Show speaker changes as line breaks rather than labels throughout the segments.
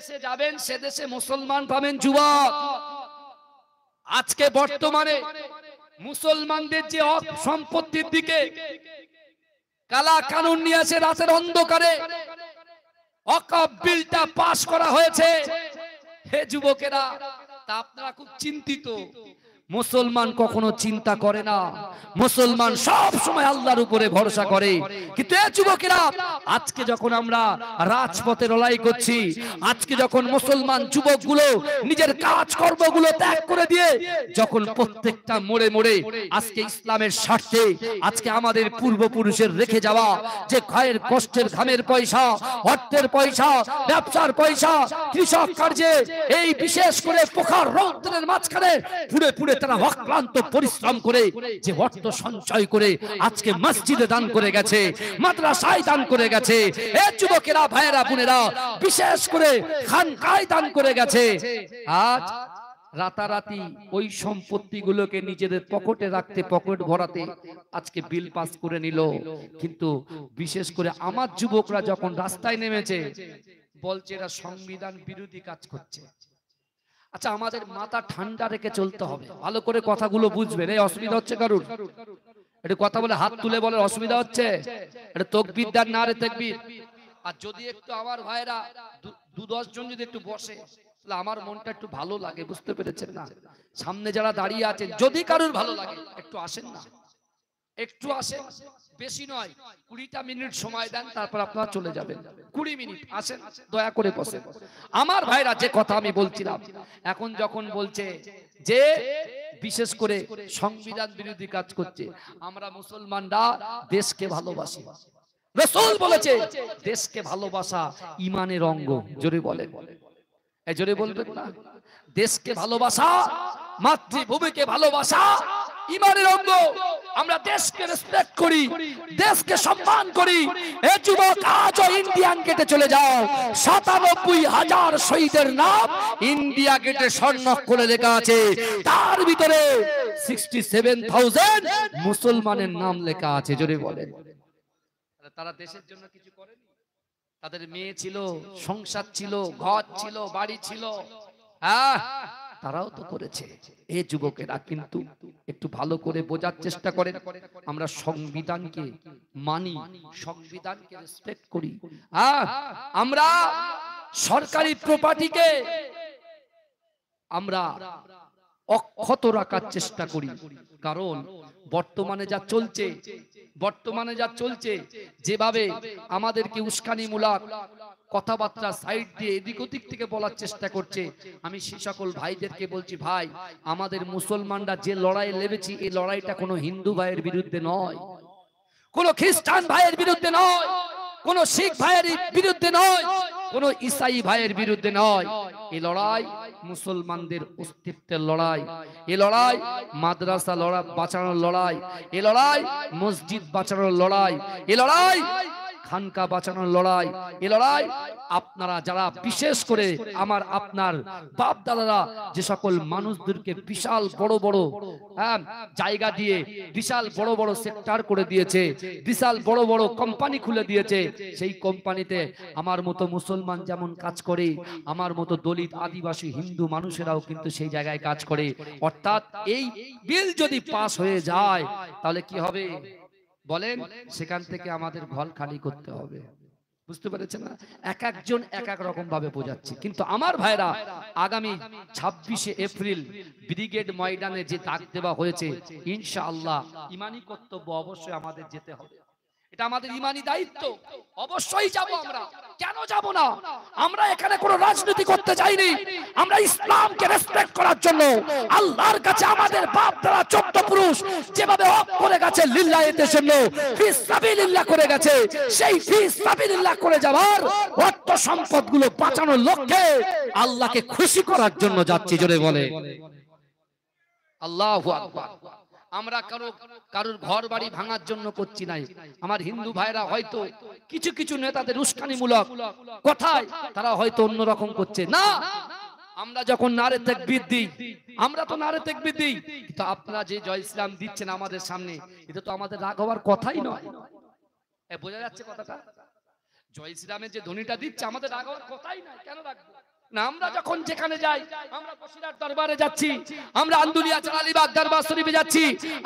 দেশে যাবেন সে দেশে মুসলমান পাবেন যুবক। আজকে বর্তমানে মুসলমানদের যে সম্পত্তির দিকে কালা কানুন নিয়ে আসে, রাতের অন্ধকারে ওয়াকফ বিলটা পাস করা হয়েছে। হে যুবকেরা, তা আপনারা খুব চিন্তিত। মুসলমান কখনো চিন্তা করে না, মুসলমান সব সময় আল্লাহর উপরে ভরসা করে। কিন্তু এই যুবকেরা, আজকে যখন আমরা রাজপথে লড়াই করছি, আজকে যখন মুসলমান যুবকগুলো নিজের কাজকর্মগুলো ত্যাগ করে দিয়ে যখন প্রত্যেকটা মোড়ে মোড়ে আজকে ইসলামের স্বার্থে আজকে আমাদের পূর্বপুরুষের রেখে যাওয়া যে ঘায়ের কষ্টের ঘামের পয়সা, অর্থের পয়সা, ব্যবসার পয়সা, কৃষক কার্যে এই বিশেষ করে পোখার রৌদ্রের মাঝখানে পুড়ে পুড়ে তারা অক্লান্ত পরিশ্রম করে যে অর্থ সঞ্চয় করে আজকে মসজিদে দান করে গেছে, মাদ্রাসায় দান করে গেছে, এই যুবকেরা ভাইয়েরা বোনেরা বিশেষ করে খানকায় দান করে গেছে, আজ রাতারাতি ওই সম্পত্তিগুলোকে নিজেদের পকেটে রাখতে, পকেট ভরাতে আজকে বিল পাস করে নিল। কিন্তু বিশেষ করে আমার যুবকরা যখন রাস্তায় নেমেছে বলছে এরা সংবিধান বিরোধী কাজ করছে। আচ্ছা, আমাদের মাথা ঠান্ডা রেখে চলতে হবে, ভালো করে কথাগুলো বুঝবেন। এই অসুবিধা হচ্ছে কারুর? একটু কথা বলে হাত তুলে বলে অসুবিধা হচ্ছে? এটা তাকবীর দেন, নারে তাকবীর। আর যদি একটু আমার ভাইরা 2-10 জন যদি একটু বসে তাহলে আমার মনটা একটু ভালো লাগে, বুঝতে পেরেছেন না? সামনে যারা দাঁড়িয়ে আছেন যদি কারুর ভালো লাগে একটু আসেন না, একটু আসেন, বেশি নয় 20টা মিনিট সময় দেন, তারপর আপনারা চলে যাবেন। 20 মিনিট আসেন, দয়া করে বসেন। আমার ভাইরা, যে কথা আমি বলছিলাম, এখন যখন বলছে যে বিশেষ করে সংবিধান বিরোধী কাজ করছে, আমরা মুসলমানরা দেশকে ভালোবাসি। রাসূল বলেছে দেশকে ভালোবাসা ঈমানের অঙ্গ। জোরে বলেন, এই জোরে বলবেন না? দেশকে ভালোবাসা, মাতৃভূমিকে ভালোবাসা ঈমানের অঙ্গ। আমরা দেশকে রেসপেক্ট করি, দেশকে সম্মান করি। এই যুবক, আজও ইন্ডিয়ান গেটে চলে যাও, ৯৭,০০০ শহীদের নাম ইন্ডিয়া গেটে স্বর্ণাক্ষরে লেখা আছে, তার ভিতরে 67,000 মুসলমানের নাম লেখা আছে। জোরে বলেন। তারা দেশের জন্য কিছু করেনি? তাদের মেয়ে ছিল, সংসার ছিল, ঘর ছিল, বাড়ি ছিল, হ্যাঁ তারাও তো করেছে। এই যুবকেরা কিন্তু একটু ভালো করে বোঝার চেষ্টা করেন। আমরা সংবিধানকে মানি, সংবিধানকে রেসপেক্ট করি, হ্যাঁ আমরা সরকারি প্রপার্টিকে আমরা অক্ষত রাখার চেষ্টা করি। কারণ বর্তমানে যা চলছে, যেভাবে আমাদেরকে উস্কানিমূলক কথাবার্তা সাইড দিয়ে এদিক ওদিক থেকে বলার চেষ্টা করছে, আমি সেই সকল ভাইদেরকে বলছি, ভাই আমাদের মুসলমানরা যে লড়াই লেগেছি, এই লড়াইটা কোনো হিন্দু ভাইয়ের বিরুদ্ধে নয়, কোনো খ্রিস্টান ভাইয়ের বিরুদ্ধে নয়, কোনো শিখ ভাইয়ের বিরুদ্ধে নয়, কোনো ঈসাই ভাইয়ের বিরুদ্ধে নয়। এই লড়াই মুসলমানদের অস্তিত্বের লড়াই, এই লড়াই মাদ্রাসা বাঁচানোর লড়াই, এই লড়াই মসজিদ বাঁচানোর লড়াই, এই লড়াই খানকা বাঁচানোর লড়াই, এই লড়াই আপনারা যারা বিশেষ করে আপনার বাপ দাদারা যে সকল মানুষদেরকে বিশাল বড় বড় জায়গা দিয়ে বিশাল বড় বড় সেক্টর করে দিয়েছে, বিশাল বড় বড় কোম্পানি খুলে দিয়েছে, সেই কোম্পানিতে আমার মতো মুসলমান যেমন কাজ করে, আমার মতো দলিত আদিবাসী হিন্দু মানুষেরাও কিন্তু সেই জায়গায় কাজ করে। অর্থাৎ এই বিল যদি পাস হয়ে যায় তাহলে কি হবে বলেন? সেখান থেকে আমাদের ঘর খালি করতে হবে। বুঝতে পেরেছেন না? এক একজন এক এক রকম ভাবে বোঝাচ্ছি, কিন্তু আমার ভাইরা আগামী 26শে এপ্রিল ব্রিগেড ময়দানে যে ডাক দেওয়া হয়েছে, ইনশাআল্লাহ ঈমানি কর্তব্য অবশ্যই আমাদের যেতে হবে। এটা আমাদের ঈমানি দায়িত্ব, অবশ্যই যাব আমরা। কেন যাব না? আমরা এখানে কোনো রাজনীতি করতে যাইনি, আমরা ইসলামকে রেসপেক্ট করার জন্য আল্লাহর কাছে আমাদের বাপ দাদা 14 পুরুষ যেভাবে হক করে গেছে লিল্লাহির জন্য, ফিস সাবিলিল্লাহ করে গেছে, সেই ফিস সাবিলিল্লাহ করে যাওয়ার অর্থ সম্পদগুলো বাঁচানোর লক্ষ্যে আল্লাহকে খুশি করার জন্য যাচ্ছি। জোরে বলে আল্লাহু আকবার। আমরা কারোর ঘর বাড়ি ভাঙার জন্য করছি নাই। আমার হিন্দু ভাইরা হয়তো কিছু কিছু নেতাদের উস্কানিমূলক কথায় তারা হয়তো অন্যরকম করছে না। আমরা যখন নারে তাকবীর দিই, আমরা তো নারে তাকবীর দিই, কিন্তু আপনারা যে জয় ইসলাম দিচ্ছেন আমাদের সামনে, এটা তো আমাদের রাগ হওয়ার কথাই নয়। বোঝা যাচ্ছে কথাটা? জয় শ্রীরামের যে ধ্বনিটা দিচ্ছে আমাদের রাগার কথাই নাই, কেন রাখবো না? আমরা যখন যেখানে যাই, আমরা বসিরহাট দরবারে যাচ্ছি, আমরা আন্দুলিয়া চালালিবাগ দরবার শরীফে যাচ্ছি,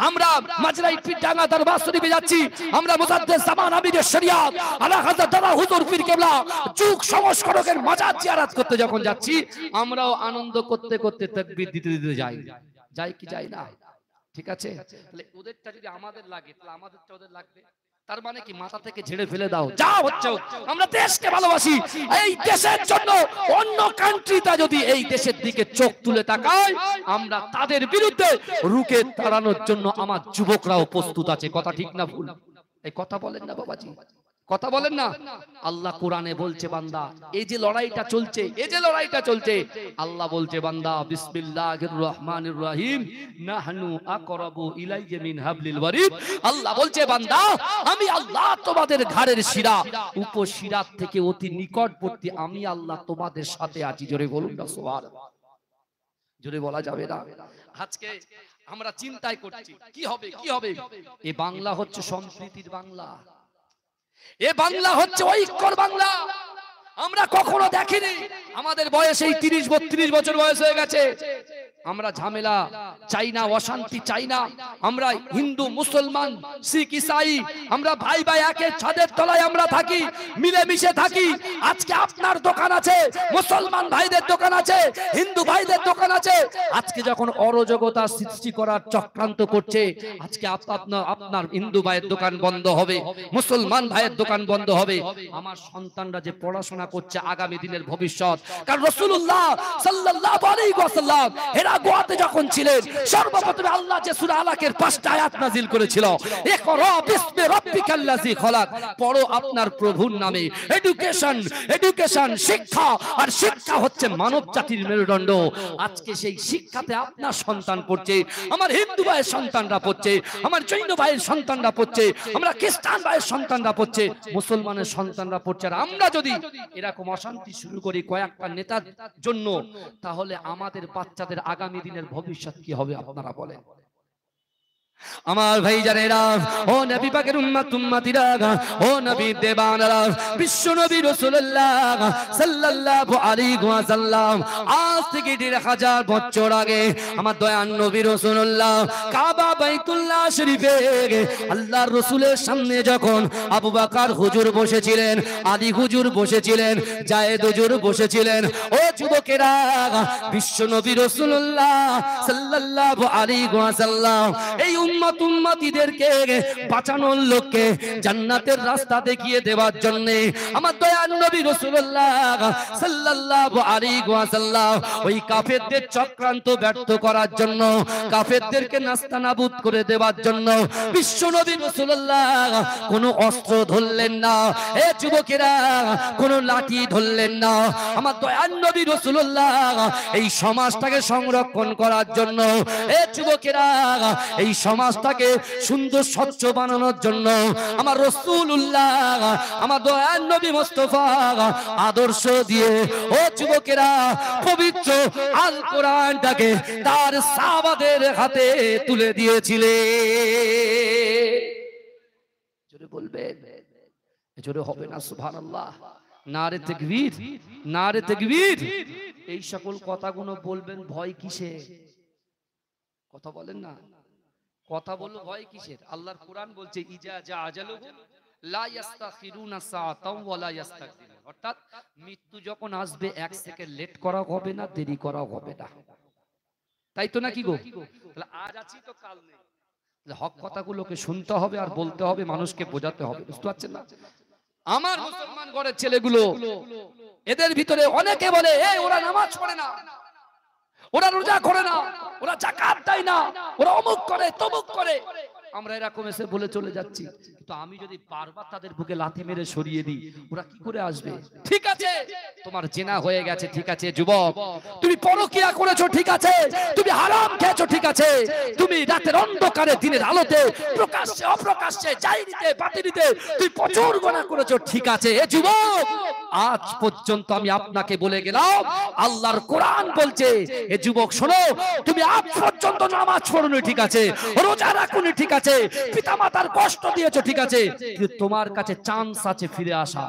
আমরা মাজরাই পীরডাঙ্গা দরবার শরীফে যাচ্ছি, আমরা মুজাদ্দেদ জামান আমিরের শরিয়াত আলা হযরত দাদা হুজুর পীর কেবলা যুগ সংস্কারকের মাজার জিয়ারত করতে যখন যাচ্ছি, আমরাও আনন্দ করতে করতে তাকবীর দিতে দিতে যাই, যাই কি যাই না? ঠিক আছে, তাহলে ওদেরটা যদি আমাদের লাগে তাহলে আমাদেরটা ওদের লাগবে। তার মানে কি মাথা থেকে ঝেড়ে ফেলে দাও, যা হচ্ছে। আমরা দেশকে ভালোবাসি, এই দেশের জন্য অন্য কান্ট্রিটা যদি এই দেশের দিকে চোখ তুলে তাকায়, আমরা তাদের বিরুদ্ধে রুখে দাঁড়ানোর জন্য আমার যুবকরাও প্রস্তুত আছে। কথা ঠিক না ভুল? এই কথা বলেন না বাবাজি, কথা বলেন না? আল্লাহ কোরআনে বলছে বান্দা, এই যে লড়াইটা চলছে, এই যে লড়াইটা চলছে, আল্লাহ বলছে বান্দা বিসমিল্লাহির রহমানির রহিম নাহনু আকরাবু ইলাইহি মিন হাবলিল ওয়ারিদ। আল্লাহ বলছে বান্দা, আমি আল্লাহ তোমাদের ঘাড়ের শিরা উপশিরার থেকে অতি নিকটবর্তী, আমি আল্লাহ তোমাদের সাথে আছি। জোরে বলুন না সুবহানাল্লাহ। জোরে বলা যাবে না? আজকে আমরা চিন্তাই করছি কি হবে, কি হবে। এই বাংলা হচ্ছে সম্প্রীতির বাংলা, এ বাংলা হচ্ছে ঐক্যর বাংলা। আমরা কখনো দেখিনি, আমাদের বয়স এই 30-32 বছর বয়স হয়ে গেছে, আমরা ঝামেলা চাই না, অশান্তি চাই না। আমরা হিন্দু মুসলমান শিখ ইসাই আমরা ভাই ভাই একের ছাদের তলায় আমরা থাকি, মিলেমিশে থাকি। আজকে আপনার দোকান আছে, মুসলমান ভাইদের দোকান আছে, হিন্দু ভাইদের দোকান আছে। আজকে যখন অরাজকতা সৃষ্টি করার চক্রান্ত করছে, আজকে আপনার হিন্দু ভাইয়ের দোকান বন্ধ হবে, মুসলমান ভাইয়ের দোকান বন্ধ হবে। আমার সন্তানরা যে পড়াশোনা করছে আগামী দিনের ভবিষ্যৎ, কারণ রাসূলুল্লাহ সাল্লাল্লাহু আলাইহি ওয়াসাল্লাম গোয়াতে যখন ছিলেন, সর্বপ্রথমে আল্লাহ যে সূরা আলাকের 5টা আয়াত নাযিল করেছিল, ইকরা বিসমি রাব্বিকাল্লাযী খলাক, পড়ো আপনার প্রভুর নামে। এডুকেশন, এডুকেশন শিক্ষা, আর শিক্ষা হচ্ছে মানব জাতির মেরুদণ্ড। আজকে সেই শিক্ষাতে আপনার সন্তান পড়ছে, আমার হিন্দু ভাইয়ের সন্তানরা পড়ছে, আমার জৈন ভাইয়ের সন্তানরা পড়ছে, আমরা খ্রিস্টান ভাইয়ের সন্তানরা পড়ছে, মুসলমানের সন্তানরা পড়ছে। আর আমরা যদি এরকম অশান্তি শুরু করি কয়েকটা নেতার জন্য, তাহলে আমাদের বাচ্চাদের আগামী দিনের ভবিষ্যৎ কি হবে আপনারা বলেন? আমার ভাই জানেরা, ও নবী পাকের উম্মত উম্মতিরা, ও নবী দেবানরা, বিশ্ব নবী রাসূলুল্লাহ সাল্লাল্লাহু আলাইহি ওয়াসাল্লাম আজ থেকে 1000 বছর আগে আমার দয়ান নবী রাসূলুল্লাহ কাবা বাইতুল্লাহ শরীফে আল্লাহর রাসূলের সামনে যখন আবু বকর হুজুর বসেছিলেন, আলী হুজুর বসেছিলেন, জায়েদ হুজুর বসেছিলেন, ও যুবকেরা, বিশ্ব নবী রাসূলুল্লাহ সাল্লাল্লাহু আলাইহি ওয়াসাল্লাম এই উম্মত উম্মতিদেরকে বাঁচানোর লক্ষ্যে জান্নাতের রাস্তা দেখিয়ে দেওয়ার জন্য আমার দয়ার নবী রাসূলুল্লাহ সাল্লাল্লাহু আলাইহি ওয়াসাল্লাম ওই কাফেরদের চক্রান্ত ব্যর্থ করার জন্য, কাফেরদেরকে নাস্তানাবুদ করে দেওয়ার জন্য বিশ্ব নবী রাসূলুল্লাহ কোনো অস্ত্র ধরলেন না। এ যুবকেরা, কোনো লাঠি ধরলেন না। আমার দয়ার নবী রাসূলুল্লাহ এই সমাজটাকে সংরক্ষণ করার জন্য, এ যুবকেরা, এই সমাজটাকে সুন্দর স্বচ্ছ বানানোর জন্য আমার রাসূলুল্লাহ, আমার দয়ার নবী মুস্তাফা আদর্শ দিয়ে, ও যুবকেরা, পবিত্র আল কোরআনটাকে তার সাহাবাদের হাতে তুলে দিয়েছিলেন। জোরে বলবেন, জোরে হবে না সুবহানাল্লাহ? নারে তাকবীর, নারে তাকবীর। এই সকল কথাগুলো বলবেন ভয় কিসে? কথা বলেন না, কথা বললো ভয় কিসের? আল্লাহর কোরআন বলছে ইজা জা আজালুহু লা ইস্তাখিরুনা সাআতাও ওয়া লা ইস্তাকদিরুন, অর্থাৎ মৃত্যু যখন আসবে 1 সেকেন্ড লেট করা হবে না, দেরি করা হবে না। তাই তো নাকি গো? তাহলে আজ আছি তো কাল নেই। তাহলে হক কথাগুলোকে শুনতে হবে আর বলতে হবে, মানুষকে বোঝাতে হবে। বুঝতে পারছেন না? আমার মুসলমান ঘরের ছেলেগুলো, এদের ভিতরে অনেকে বলে এই ওরা নামাজ পড়ে না, ওরা রোজা করে না, ওরা যাকাত দেয় না, ওরা অমুক করে তমুক করে। আমরা এরকম এসে বলে চলে যাচ্ছি, কিন্তু আমি যদি বারবার তাদের বুকে লাথি মেরে সরিয়ে দিই, ওরা কি করে আসবে? ঠিক আছে, তোমার জেনা হয়ে গেছে, ঠিক আছে যুবক, তুমি পরকিয়া করেছো, ঠিক আছে, তুমি হারাম খেয়েছো, ঠিক আছে, তুমি রাতের অন্ধকারে দিনের আলোতে প্রকাশ্যে অপ্রকাশ্যে জাহিরিতে বাতিনিতে তুমি প্রচুর গুনাহ করেছো, ঠিক আছে। এ যুবক, আজ পর্যন্ত আমি আপনাকে বলে গেলাম, আল্লাহর কোরআন বলছে, এ যুবক শোনো, তুমি আজ পর্যন্ত নামাজ পড়োনি, ঠিক আছে, রোজা রাখোনি, ঠিক আছে, পিতামাতার কষ্ট দিয়েছো, ঠিক আছে, কিন্তু তোমার কাছে চান্স আছে ফিরে আসা।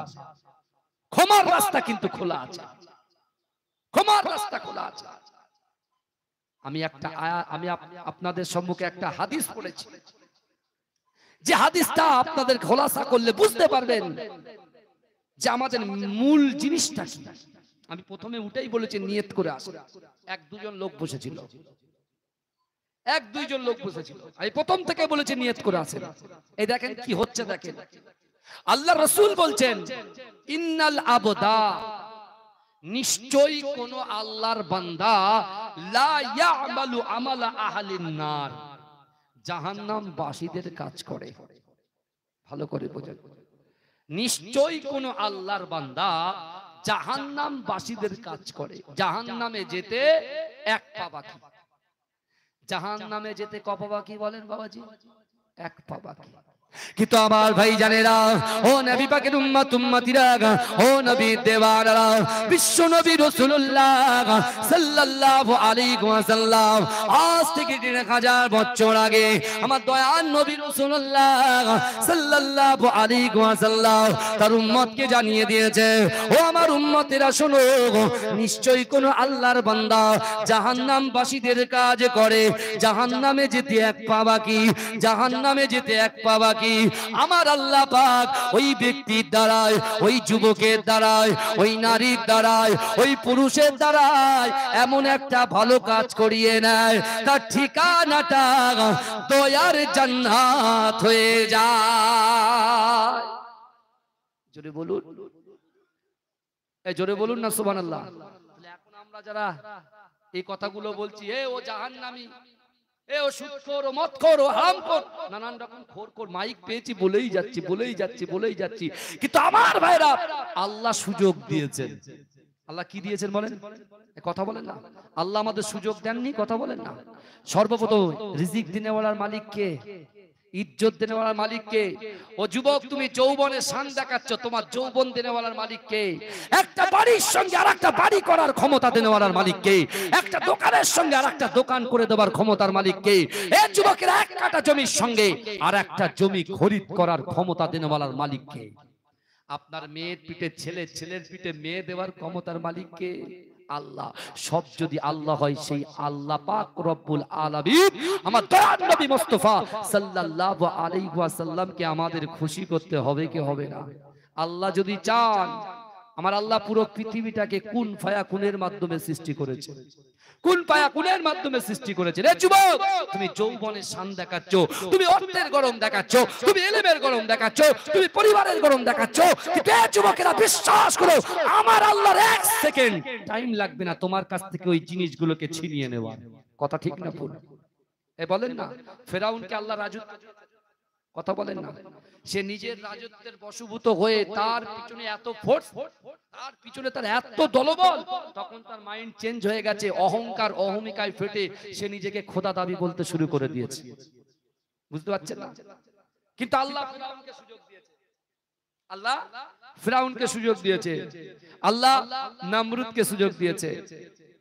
ক্ষমার রাস্তা কিন্তু খোলা আছে, ক্ষমার রাস্তা খোলা আছে। আমি আপনাদের সম্মুখে একটা হাদিস পড়েছি, যে হাদিসটা আপনাদের খোলাসা করলে বুঝতে পারবেন যে আমাদের মূল জিনিসটা কি। আমি প্রথমে উঠেই বলেছি নিয়ত করে আসে। এক দুজন লোক বসেছিল, এক দুইজন লোক বসেছিল, আমি প্রথম থেকে বলেছি নিয়ত করে আসে। এই দেখেন কি হচ্ছে, দেখেন আল্লাহ রাসূল বলছেন ইন্নাল আবদা, নিশ্চয়ই কোন আল্লাহর বান্দা লা ইয়ামালু আমালা আহলিন নার, জাহান্নাম বাসীদের কাজ করে। ভালো করে বোঝেন, নিশ্চয়ই কোন আল্লাহর বান্দা জাহান্নাম বাসীদের কাজ করে। জাহান্নামে যেতে এক পা বাকি। জাহান্নামে যেতে ক পা বাকি বলেন বাবাজি? এক পা বাকি। কিন্তু আমার ভাই জানেরা, ও নবী পাকের উম্মত উম্মতিরা, ও নবী দেওয়ানরা, বিশ্ব নবী রাসূলুল্লাহ সাল্লাল্লাহু আলাইহি ওয়াসাল্লাম আজ থেকে 3000 বছর আগে আমার দয়ার নবী রাসূলুল্লাহ সাল্লাল্লাহু আলাইহি ওয়াসাল্লাম তার উম্মতকে জানিয়ে দিয়েছে, ও আমার উম্মতেরা শোনো, নিশ্চয়ই কোন আল্লাহর বান্দা জাহান্নাম বাসীদের কাজ করে। জাহান্নামে যেতে এক পা বাকি, জাহান্নামে যেতে এক পা বাকি। আমার আল্লাহ পাক ওই ব্যক্তির দ্বারায়, ওই যুবকের দ্বারায়, ওই নারীর দ্বারায়, ওই পুরুষের দ্বারায় এমন একটা ভালো কাজ করিয়ে নেয়, তার ঠিকানাটা দয়ার জান্নাত হয়ে যায়। জোরে বলুন, এই জোরে বলুন না সুবহানাল্লাহ। এখন আমরা যারা এই কথাগুলো বলছি, এ ও জাহান্নামী, এ ও সুদখোর, ও মদখোর, ও হারামখোর, নানান রকম খোর মাইক পেয়েছি বলেই যাচ্ছি, বলেই যাচ্ছি, বলেই যাচ্ছি। কিন্তু আমার ভাইরা, আল্লাহ সুযোগ দিয়েছেন। আল্লাহ কি দিয়েছেন বলেন? কথা বলেন না। আল্লাহ আমাদের সুযোগ দেননি, কথা বলেন না। সর্বপ্রথম রিজিক দিনেওয়ালার মালিক কে? ইজ্জত দেনেওয়ালার মালিক কে? ও যুবক, তুমি যৌবনের শান দেখাচ্ছ, তোমার যৌবন দেনেওয়ালার মালিক কে? একটা বাড়ির সঙ্গে আরেকটা বাড়ি করার ক্ষমতা দেনেওয়ালার মালিক কে? একটা দোকানের সঙ্গে আরেকটা দোকান করে দেওয়ার ক্ষমতার মালিক কে? এই যুবকের এক কাঠা জমির সঙ্গে আরেকটা জমি খরিদ করার ক্ষমতা দেনেওয়ালার মালিক কে? আপনার মেয়ের পিঠে ছেলে, ছেলের পিঠে মেয়ে দেওয়ার ক্ষমতার মালিক কে? আল্লাহ। সব যদি আল্লাহ হয়, সেই আল্লাহ পাক রব্বুল আলামিন আমার দয়ার নবী মুস্তাফা সাল্লাল্লাহু আলাইহি ওয়াসাল্লামকে আমাদের খুশি করতে হবে কি হবে না? আল্লাহ যদি চান, আমার আল্লাহ পুরো পৃথিবীটাকে কুন ফায়াকুনের মাধ্যমে সৃষ্টি করেছে, কুন ফায়াকুনের মাধ্যমে সৃষ্টি করেছে। রে যুবক, তুমি যৌবনের শান দেখাচ্ছ, তুমি অর্থের গরম দেখাচ্ছ, তুমি ইলমের গরম দেখাচ্ছ, তুমি পরিবারের গরম দেখাচ্ছ, কিন্তু এই যুবকেরা বিশ্বাস করো, আমার আল্লাহর এক সেকেন্ড টাইম লাগবে না তোমার কাছ থেকে ওই জিনিসগুলোকে ছিনিয়ে নেওয়ার। কথা ঠিক না ভুল? এ বলেন না, ফেরাউনকে আল্লাহ রাজত্ব, কথা বলেন না, সে নিজের রাজত্বের বশভূত হয়ে তার পিছনে এত ফোর্স, তার পিছনে তার এত দলবল, তখন তার মাইন্ড চেঞ্জ হয়ে গেছে, অহংকার অহমিকায় ফেটে সে নিজেকে খোদা দাবি বলতে শুরু করে দিয়েছে। বুঝতে পারছেন না? কিন্তু আল্লাহ ফিরাউনকে সুযোগ দিয়েছে, আল্লাহ ফিরাউনকে সুযোগ দিয়েছে, আল্লাহ নমরুদকে সুযোগ দিয়েছে,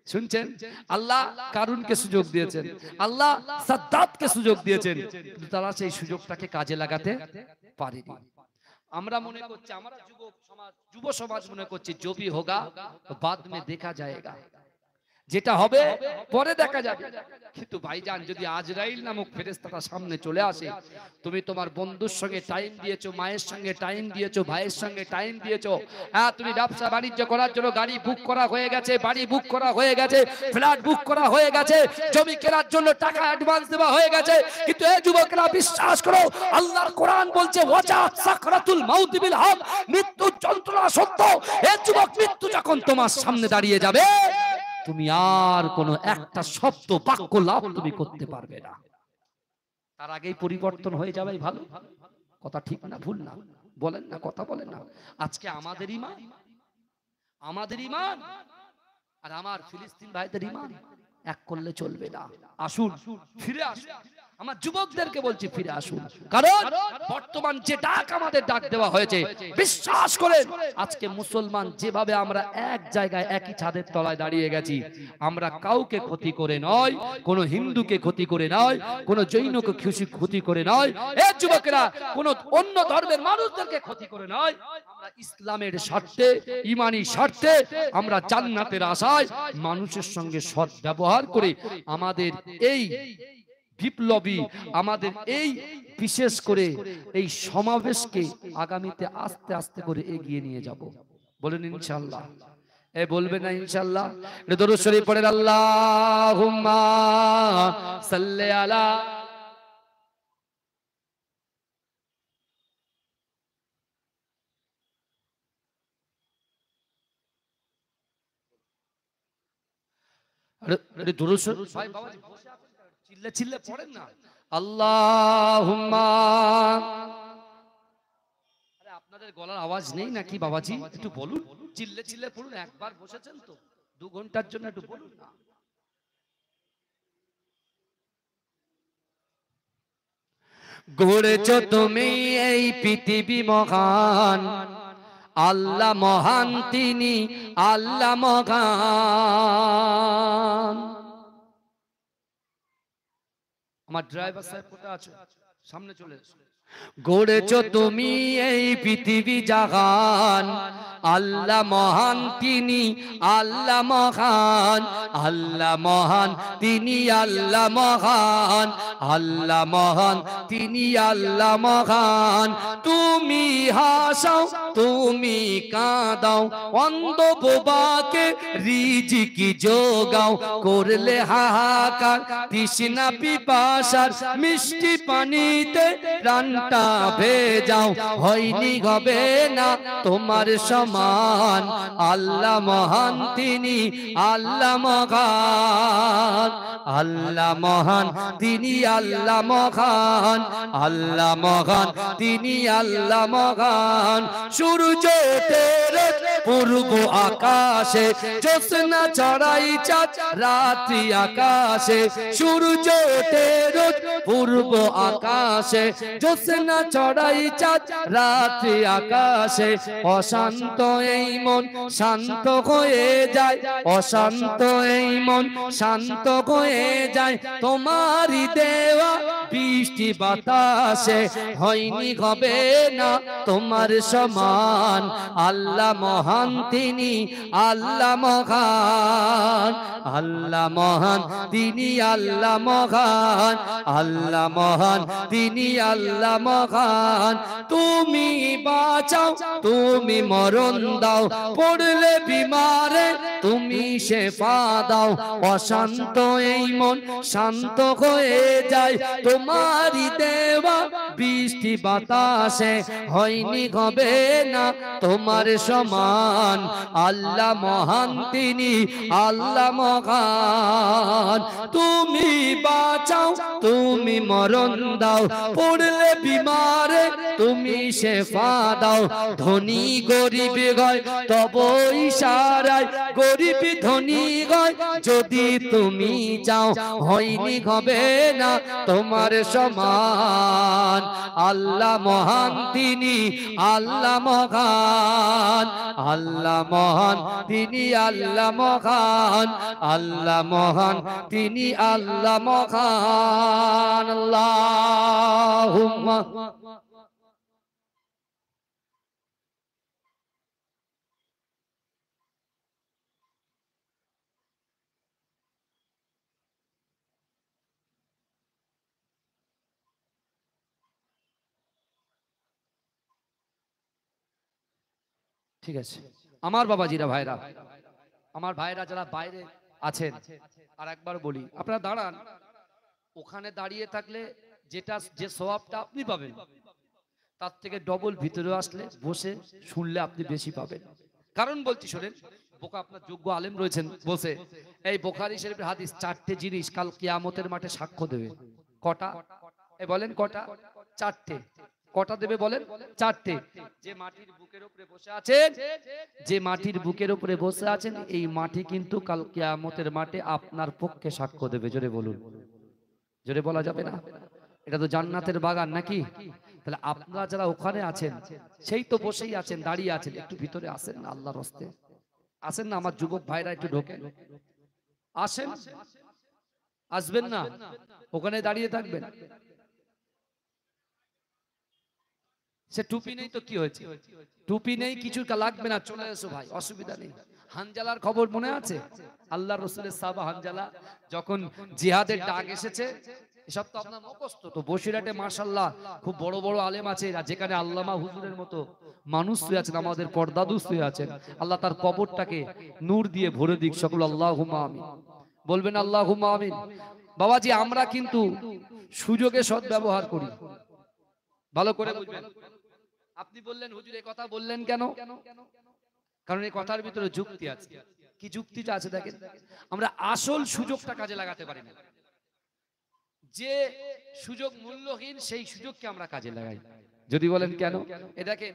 শুনছেন? আল্লাহ কারুনকে সুযোগ দিয়েছেন, আল্লাহ সাদ্দাতকে সুযোগ দিয়েছেন, কিন্তু তারা সেই সুযোগটাকে কাজে লাগাতে পারেনি। আমরা মনে করছি, আমরা যুব সমাজ মনে করছি জবি হোগা তো বাদ মে দেখা যায়গা, যেটা হবে পরে দেখা যাবে। কিন্তু ভাইজান, যদি আজরাইল নামক ফেরেশতাটা সামনে চলে আসে, তুমি তোমার বন্ধুর সঙ্গে টাইম দিয়েছো, মায়ের সঙ্গে টাইম দিয়েছো, ভাইয়ের সঙ্গে টাইম দিয়েছো, হ্যাঁ তুমি ব্যবসা বাণিজ্য করার জন্য গাড়ি বুক করা হয়ে গেছে, বাড়ি বুক করা হয়ে গেছে, ফ্ল্যাট বুক করা হয়ে গেছে, জমি কেনার জন্য টাকা অ্যাডভান্স দেওয়া হয়ে গেছে, কিন্তু এই যুবকরা বিশ্বাস করো, আল্লাহর কোরআন বলছে ওয়াজাত সাকরাতুল মাউত বিল হক, মৃত্যু যন্ত্রণা সত্য। এই যুবক, মৃত্যু যখন তোমার সামনে দাঁড়িয়ে যাবে, তুমি আর কোন একটা শব্দ বাক্য লাভ তুমি করতে পারবে না, তার আগেই পরিবর্তন হয়ে যাবে। ভালো কথা ঠিক না ভুল না? বলেন না, কথা বলেন না। আজকে আমাদের ঈমান, আমাদের ঈমান আর আমার ফিলিস্তিন ভাইদের ঈমান এক করলে চলবে না। আসুন ফিরে আসুন, আমার যুবকদেরকে বলছি ফিরে আসুন, কারণ বর্তমান যে ডাক আমাদের ডাক দেওয়া হয়েছে, বিশ্বাস করেন আজকে মুসলমান যেভাবে আমরা এক জায়গায় একই ছাদের তলায় দাঁড়িয়ে গেছি, আমরা কাউকে ক্ষতি করে নয়, কোন হিন্দুকে ক্ষতি করে নয়, কোন জৈনকে ক্ষতি করে নয়, এই যুবকেরা কোন অন্য ধর্মের মানুষদেরকে ক্ষতি করে নয়, আমরা ইসলামের স্বার্থে, ঈমানি স্বার্থে, আমরা জান্নাতের আশায় মানুষের সঙ্গে সৎ ব্যবহার করে আমাদের এই বিপ্লবী, আমাদের এই বিশেষ করে এই সমাবেশকে আগামীতে আস্তে আস্তে করে এগিয়ে নিয়ে যাব। বলেন ইনশাআল্লাহ। বলবে না ইনশাআল্লাহ? দরুদ শরীফ পড়েন, আল্লাহুম্মা সাল্লি আলা। আরে দরুদ শরীফ ভাই বাবাজি বসে আছেন, চিল্লে চিল্লে পড়েন না। আল্লাহুম্মা। আরে আপনাদের গলার আওয়াজ নেই নাকি বাবাজি? একটু বলুন, চিল্লে চিল্লে পড়ুন। একবার বসেছেন তো 2 ঘন্টার জন্য, একটু বলুন না। গড়েছো তুমি এই পৃথিবী মহান, আল্লাহ মহান তিনি, আল্লাহ মহান। আমার ড্রাইভার সাহেব কোথায় আছে? সামনে চলে এসো। গড়েছো তুমি এই পৃথিবী জাহান, আল্লাহ মহান তিনি, আল্লাহ মহান, আল্লাহ মহান তিনি, আল্লাহ মহান, আল্লাহ মহান তিনি, আল্লাহ মহান। তুমি হাসাও, তুমি কাঁদাও, অন্ধ বোবাকে রিজিকি যোগাও, করলে হাহাকার তৃষ্ণা পিপাসার, মিষ্টি পানিতে প্রাণটা ভেজাও, হয়নি হবে না তোমার সমান, আল্লাহ মহান তিনি, আল্লাহ মহান, আল্লাহ মহান তিনি, আল্লাহ মহান, আল্লাহ মহান তিনি, আল্লাহ মহান। সূর্য তেরে পূর্ব আকাশে, জ্যোৎস্না ছড়াই চাঁদ রাত্রি আকাশে, সূর্য তেরে পূর্ব আকাশে, জ্যোৎস্না ছড়াই চাঁদ রাত্রি আকাশে। অশান্ত এই মন শান্ত হয়ে যায়, অশান্ত এই মন শান্ত হয়ে যায়, তোমারই দেওয়া বৃষ্টি বাতাসে, হয়নি হবে না তোমার সমান, আল্লাহ মহান তিনি, আল্লাহ মহান, আল্লাহ মহান তিনি, আল্লাহ মহান, আল্লাহ মহান তিনি, আল্লাহ মহান। তুমি বাঁচাও, তুমি মরণ দাও, পড়লে বিমারে তুমি শেফা দাও, অশান্ত এই মন শান্ত হয়ে যায়, তোমারই দেওয়া বৃষ্টি বাতাসে, হয়নি হবে না তোমার সমান, আল্লাহ মহান তিনি, আল্লাহ মহান। তুমি বাঁচাও, তুমি মরণ দাও, পড়লে বিমারে তুমি শেফা দাও, ধনী গরিব গয় তব ইশারায়, গরিব ধনী গয় যদি তুমি চাও, হয়নি হবে না তোমার সমান, আল্লাহ মহান তিনি, আল্লাহ মহান, আল্লাহ মহান তিনি, আল্লাহ মহান, আল্লাহ মহান তিনি, আল্লাহ মহান। আল্লাহুম্মা। ঠিক আছে আমার বাবাজিরা, ভাইরা, আমার ভাইরা যারা বাইরে আছেন, আর একবার বলি আপনারা দাঁড়ান, ওখানে দাঁড়িয়ে থাকলে যেটা যে সওয়াবটা আপনি পাবেন তার থেকে ডবল ভিতরে আসলে বসে শুনলে আপনি বেশি পাবেন। কারণ বলছি শোনেন, বোকা আপনার যোগ্য আলেম রয়েছেন বসে, এই বুখারী শরীফের হাদিস 4টে জিনিস কাল কিয়ামতের মাঠে সাক্ষ্য দেবে। কটা? বলেন কটা? 4টে। কটা দেবে বলেন? 4টে। যে মাটির বুকের উপরে বসে আছেন, যে মাটির বুকের উপরে বসে আছেন, এই মাটি কিন্তু কাল কিয়ামতের মাঠে আপনার পক্ষে সাক্ষ্য দেবে। জোরে বলুন। জোরে বলা যাবে না? এটা তো জান্নাতের বাগান নাকি? তাহলে আপনারা যারা ওখানে আছেন সেই তো বসেই আছেন, দাঁড়িয়ে আছেন, একটু ভিতরে আসেন না আল্লাহর হস্তে, আসেন না আমার যুবক ভাইরা, একটু ঢোকেন, আসেন, আসবেন না? ওখানে দাঁড়িয়ে থাকবেন? সে টুপি নেই তো কি হয়েছে, টুপি নেই, কিছু লাগবে না, চলে এসো ভাই, অসুবিধা নেই। হানজালার খবর মনে আছে? আল্লাহ রসুলের সাহাবা হানজালা যখন জিহাদের ডাক এসেছে, এসব তো আপনার মুখস্থ। তো বসিরহাটে মাশাআল্লাহ খুব বড় বড় আলেম আছে, যেখানে আল্লামা হুজুরের মতো মানুষ শুয়ে আছেন, আমাদের পর্দাদু শুয়ে আছেন। আল্লাহ তার কবরটাকে নূর দিয়ে ভরে দিক, সকল আল্লাহুম্মা আমিন বলবেন, আল্লাহুম্মা আমিন। বাবাজি, আমরা কিন্তু সুযোগে সদ্ব্যবহার করি, ভালো করে বুঝবেন। আপনি বললেন হুজুর এই কথা বললেন কেন? কারণ এই কথার ভিতরে যুক্তি আছে। কি যুক্তিটা আছে দেখেন, আমরা আসল সুযোগটা কাজে লাগাতে পারি না। যে সুযোগ মূল্যহীন সেই সুযোগকে আমরা কাজে লাগাই। যদি বলেন কেন, এ দেখেন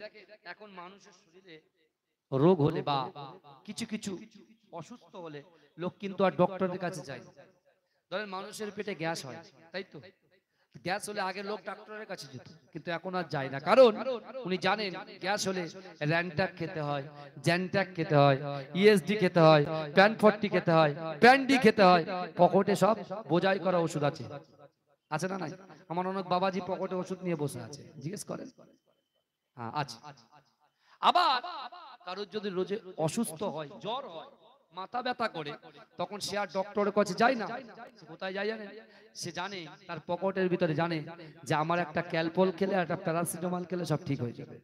এখন মানুষের শরীরে রোগ হলে বা কিছু কিছু অসুস্থ হলে লোক কিন্তু আর ডক্টরের কাছে যায় না। ধরেন মানুষের পেটে গ্যাস হয়, তাই তো? গ্যাস হলে আগে লোক ডাক্তারের কাছে যেত, কিন্তু এখন আর যায় না। কারণ উনি জানেন গ্যাস হলে র্যান্টাক খেতে হয়, জ্যানটাক খেতে হয়, ইএসডি খেতে হয়, প্যান40 খেতে হয়, প্যান্ডি খেতে হয়। পকেটে সব বোঝাই করা ওষুধ আছে, আছে না নাই? আমার অনেক বাবাজি পকেটে ওষুধ নিয়ে বসে আছে, জিজ্ঞেস করেন। হ্যাঁ আছে। আবার কারোর যদি রোজে অসুস্থ হয়, জ্বর হয়, মাথা ব্যথা করে, তখন সে আর ডক্টরের কাছে যায় না। সে কোথায় যায় জানেন? সে জানে তার পকেটের ভিতরে জানে যে আমার একটা ক্যালপল খেলে একটা প্যারাসিটামল খেলে সব ঠিক হয়ে যাবে।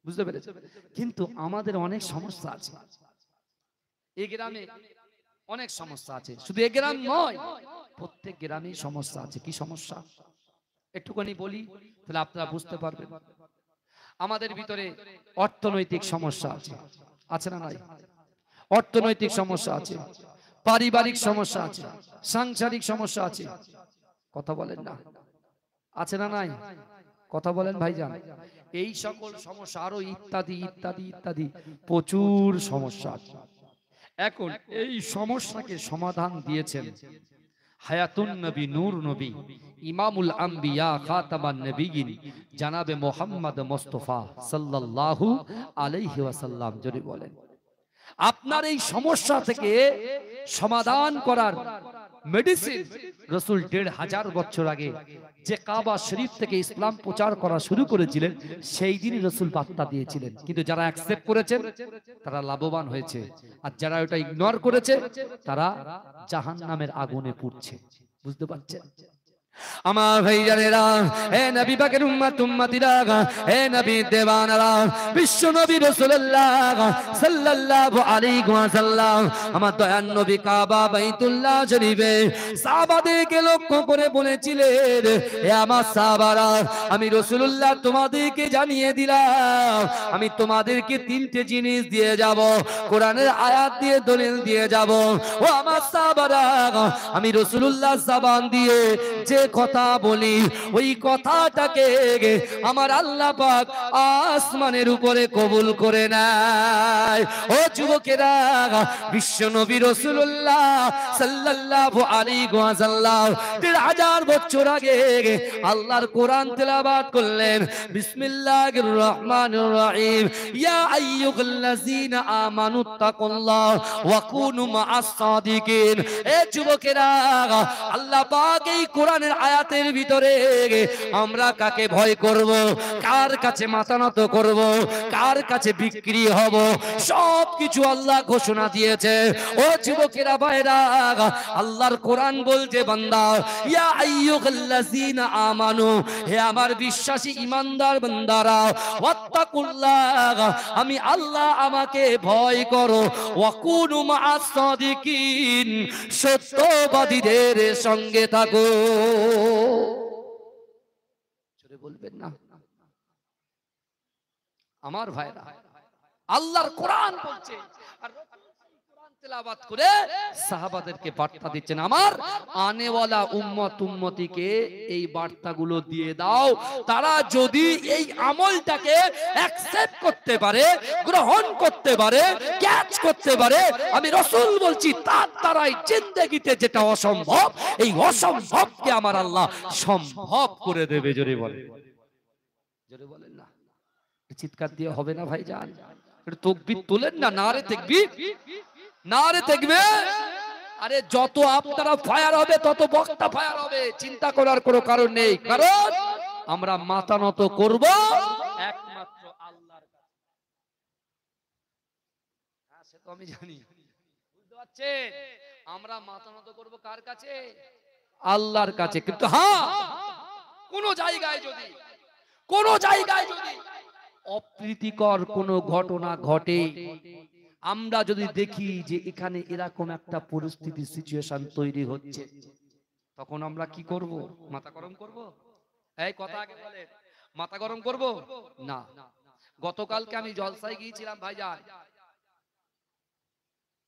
বুঝতে পেরেছে? কিন্তু আমাদের অনেক সমস্যা আছে, এই গ্রামে অনেক সমস্যা আছে, শুধু এই গ্রাম নয়, প্রত্যেক গ্রামেই সমস্যা আছে। কি সমস্যা একটুখানি বলি, তাহলে আপনারা বুঝতে পারবেন। আমাদের ভিতরে অর্থনৈতিক সমস্যা আছে, আছে না নাই? অর্থনৈতিক সমস্যা আছে, পারিবারিক সমস্যা আছে, সাংসারিক সমস্যা আছে। কথা বলেন না, আছে না নাই? কথা বলেন ভাইজান। এই সকল সমস্যা আরো ইত্যাদি ইত্যাদি ইত্যাদি প্রচুর সমস্যা আছে। এখন এই সমস্যাকে সমাধান দিয়েছেন হায়াতুন নবী, নূর নবী, ইমামুল আম্বিয়া, খাতামান নবিয়িন, জানাবে মুহাম্মদ মুস্তাফা সাল্লাল্লাহু আলাইহি ওয়াসাল্লাম। যদি বলেন আপনার এই সমস্যা থেকে সমাধান করার মেডিসিন রাসূল ১৫০০ বছর আগে যে কাবা শরীফ থেকে ইসলাম প্রচার করা শুরু করেছিলেন, সেই দিনই রাসূল বার্তা দিয়েছিলেন। কিন্তু যারা অ্যাকসেপ্ট করেছেন তারা লাভবান হয়েছে, আর যারা ওটা ইগনোর করেছে তারা জাহান্নামের আগুনে পুড়ছে। বুঝতে পারছেন আমার ভাইজানেরা? হে নবী পাকের উম্মত উম্মতিরা, হে নবী দেওয়ানারা, বিশ্ব নবী রাসূলুল্লাহ সাল্লাল্লাহু আলাইহি ওয়াসাল্লাম আমার দয়ার নবী কাবা বাইতুল্লাহ শরীফে সাহাবাদেরকে লক্ষ্য করে বলেছিলেন, হে আমার সাহাবারা, আমি রাসূলুল্লাহ তোমাদেরকে জানিয়ে দিলাম, আমি তোমাদেরকে তিনটে জিনিস দিয়ে যাব, কোরআনের আয়াত দিয়ে দলিল দিয়ে যাব। ও আমার সাহাবারা, আমি রাসূলুল্লাহ জবান দিয়ে যে কথা বলি ওই কথাটাকে আমার আল্লাহ পাক আসমানের উপরে কবুল করে নেয়। ও যুবকেরা, বিশ্ব নবী রাসূলুল্লাহ সাল্লাল্লাহু আলাইহি ওয়াসাল্লাম ১৫০০ বছর আগে আল্লাহর কোরআন তেলাওয়াত করলেন, বিসমিল্লাহির রহমানির রহিম, ইয়া আইয়ুহাল্লাযীনা আমানুত্তাকুল্লাহ ওয়া কুনু মাআস সাদিকিন। এ যুবকেরা, আল্লাহ পাক এই কোরআনের আয়াতের ভিতরে আমরা কাকে ভয় করব, কার কাছে মাথা নত করব, কার কাছে বিক্রি হব, সব কিছু আল্লাহ ঘোষণা দিয়েছে। ও যুবকেরা ভাইরা, আল্লাহর কোরআন বলছে, বান্দা, ইয়া আইয়ুহাল্লাযীনা আমানু, হে আমার বিশ্বাসী ইমানদার বান্দারা, ওয়াত্তাকুল্লাহ, আমি আল্লাহ, আমাকে ভয় করো, ওয়া কুনু মাআস সাদিকিন, সত্যবাদীদের সঙ্গে থাকো। জোরে বলবেন না আমার ভাইরা? আল্লাহর কোরআন বলছে, আর কোরআন তেলাওয়াত করে সাহাবাদেরকে বার্তা দিচ্ছেন, আমার আনেওয়ালা উম্মত উম্মতিকে এই বার্তাগুলো দিয়ে দাও, তারা যদি এই আমলটাকে অ্যাকসেপ্ট করতে পারে, গ্রহণ করতে পারে, ক্যাচ করতে পারে, আমি রাসূল বলছি তার দ্বারাই জিন্দেগিতে যেটা অসম্ভব, এই অসম্ভবকে আমার আল্লাহ সম্ভব করে দেবে। জোরে বলেন, জোরে বলেন না, চিৎকার দিয়ে হবে না ভাইজান, একটু তাকবীর তোলেন না, নারে তাকবীর, নারে তাকবীর। আরে যত আপনারা ফায়ার হবে তত বক্তা ফায়ার হবে, চিন্তা করার কোনো কারণ নেই, কারণ আমরা মাথা নত করব একমাত্র আল্লাহর কাছে। হ্যাঁ সে তো আমি জানি, বুঝতে পারছেন, আমরা মাথা নত করব কার কাছে? আল্লাহর কাছে। কিন্তু হ্যাঁ, কোন জায়গায় যদি অপ্রীতিকর কোনো ঘটনা ঘটে, আমরা যদি দেখি যে এখানে এরকম একটা পরিস্থিতি সিচুয়েশন তৈরি হচ্ছে, তখন আমরা কি করব? মাথা গরম করব? এই কথা আগে বলেন, মাথা গরম করব না। গতকালকে আমি জলসায় গিয়েছিলাম ভাইজান,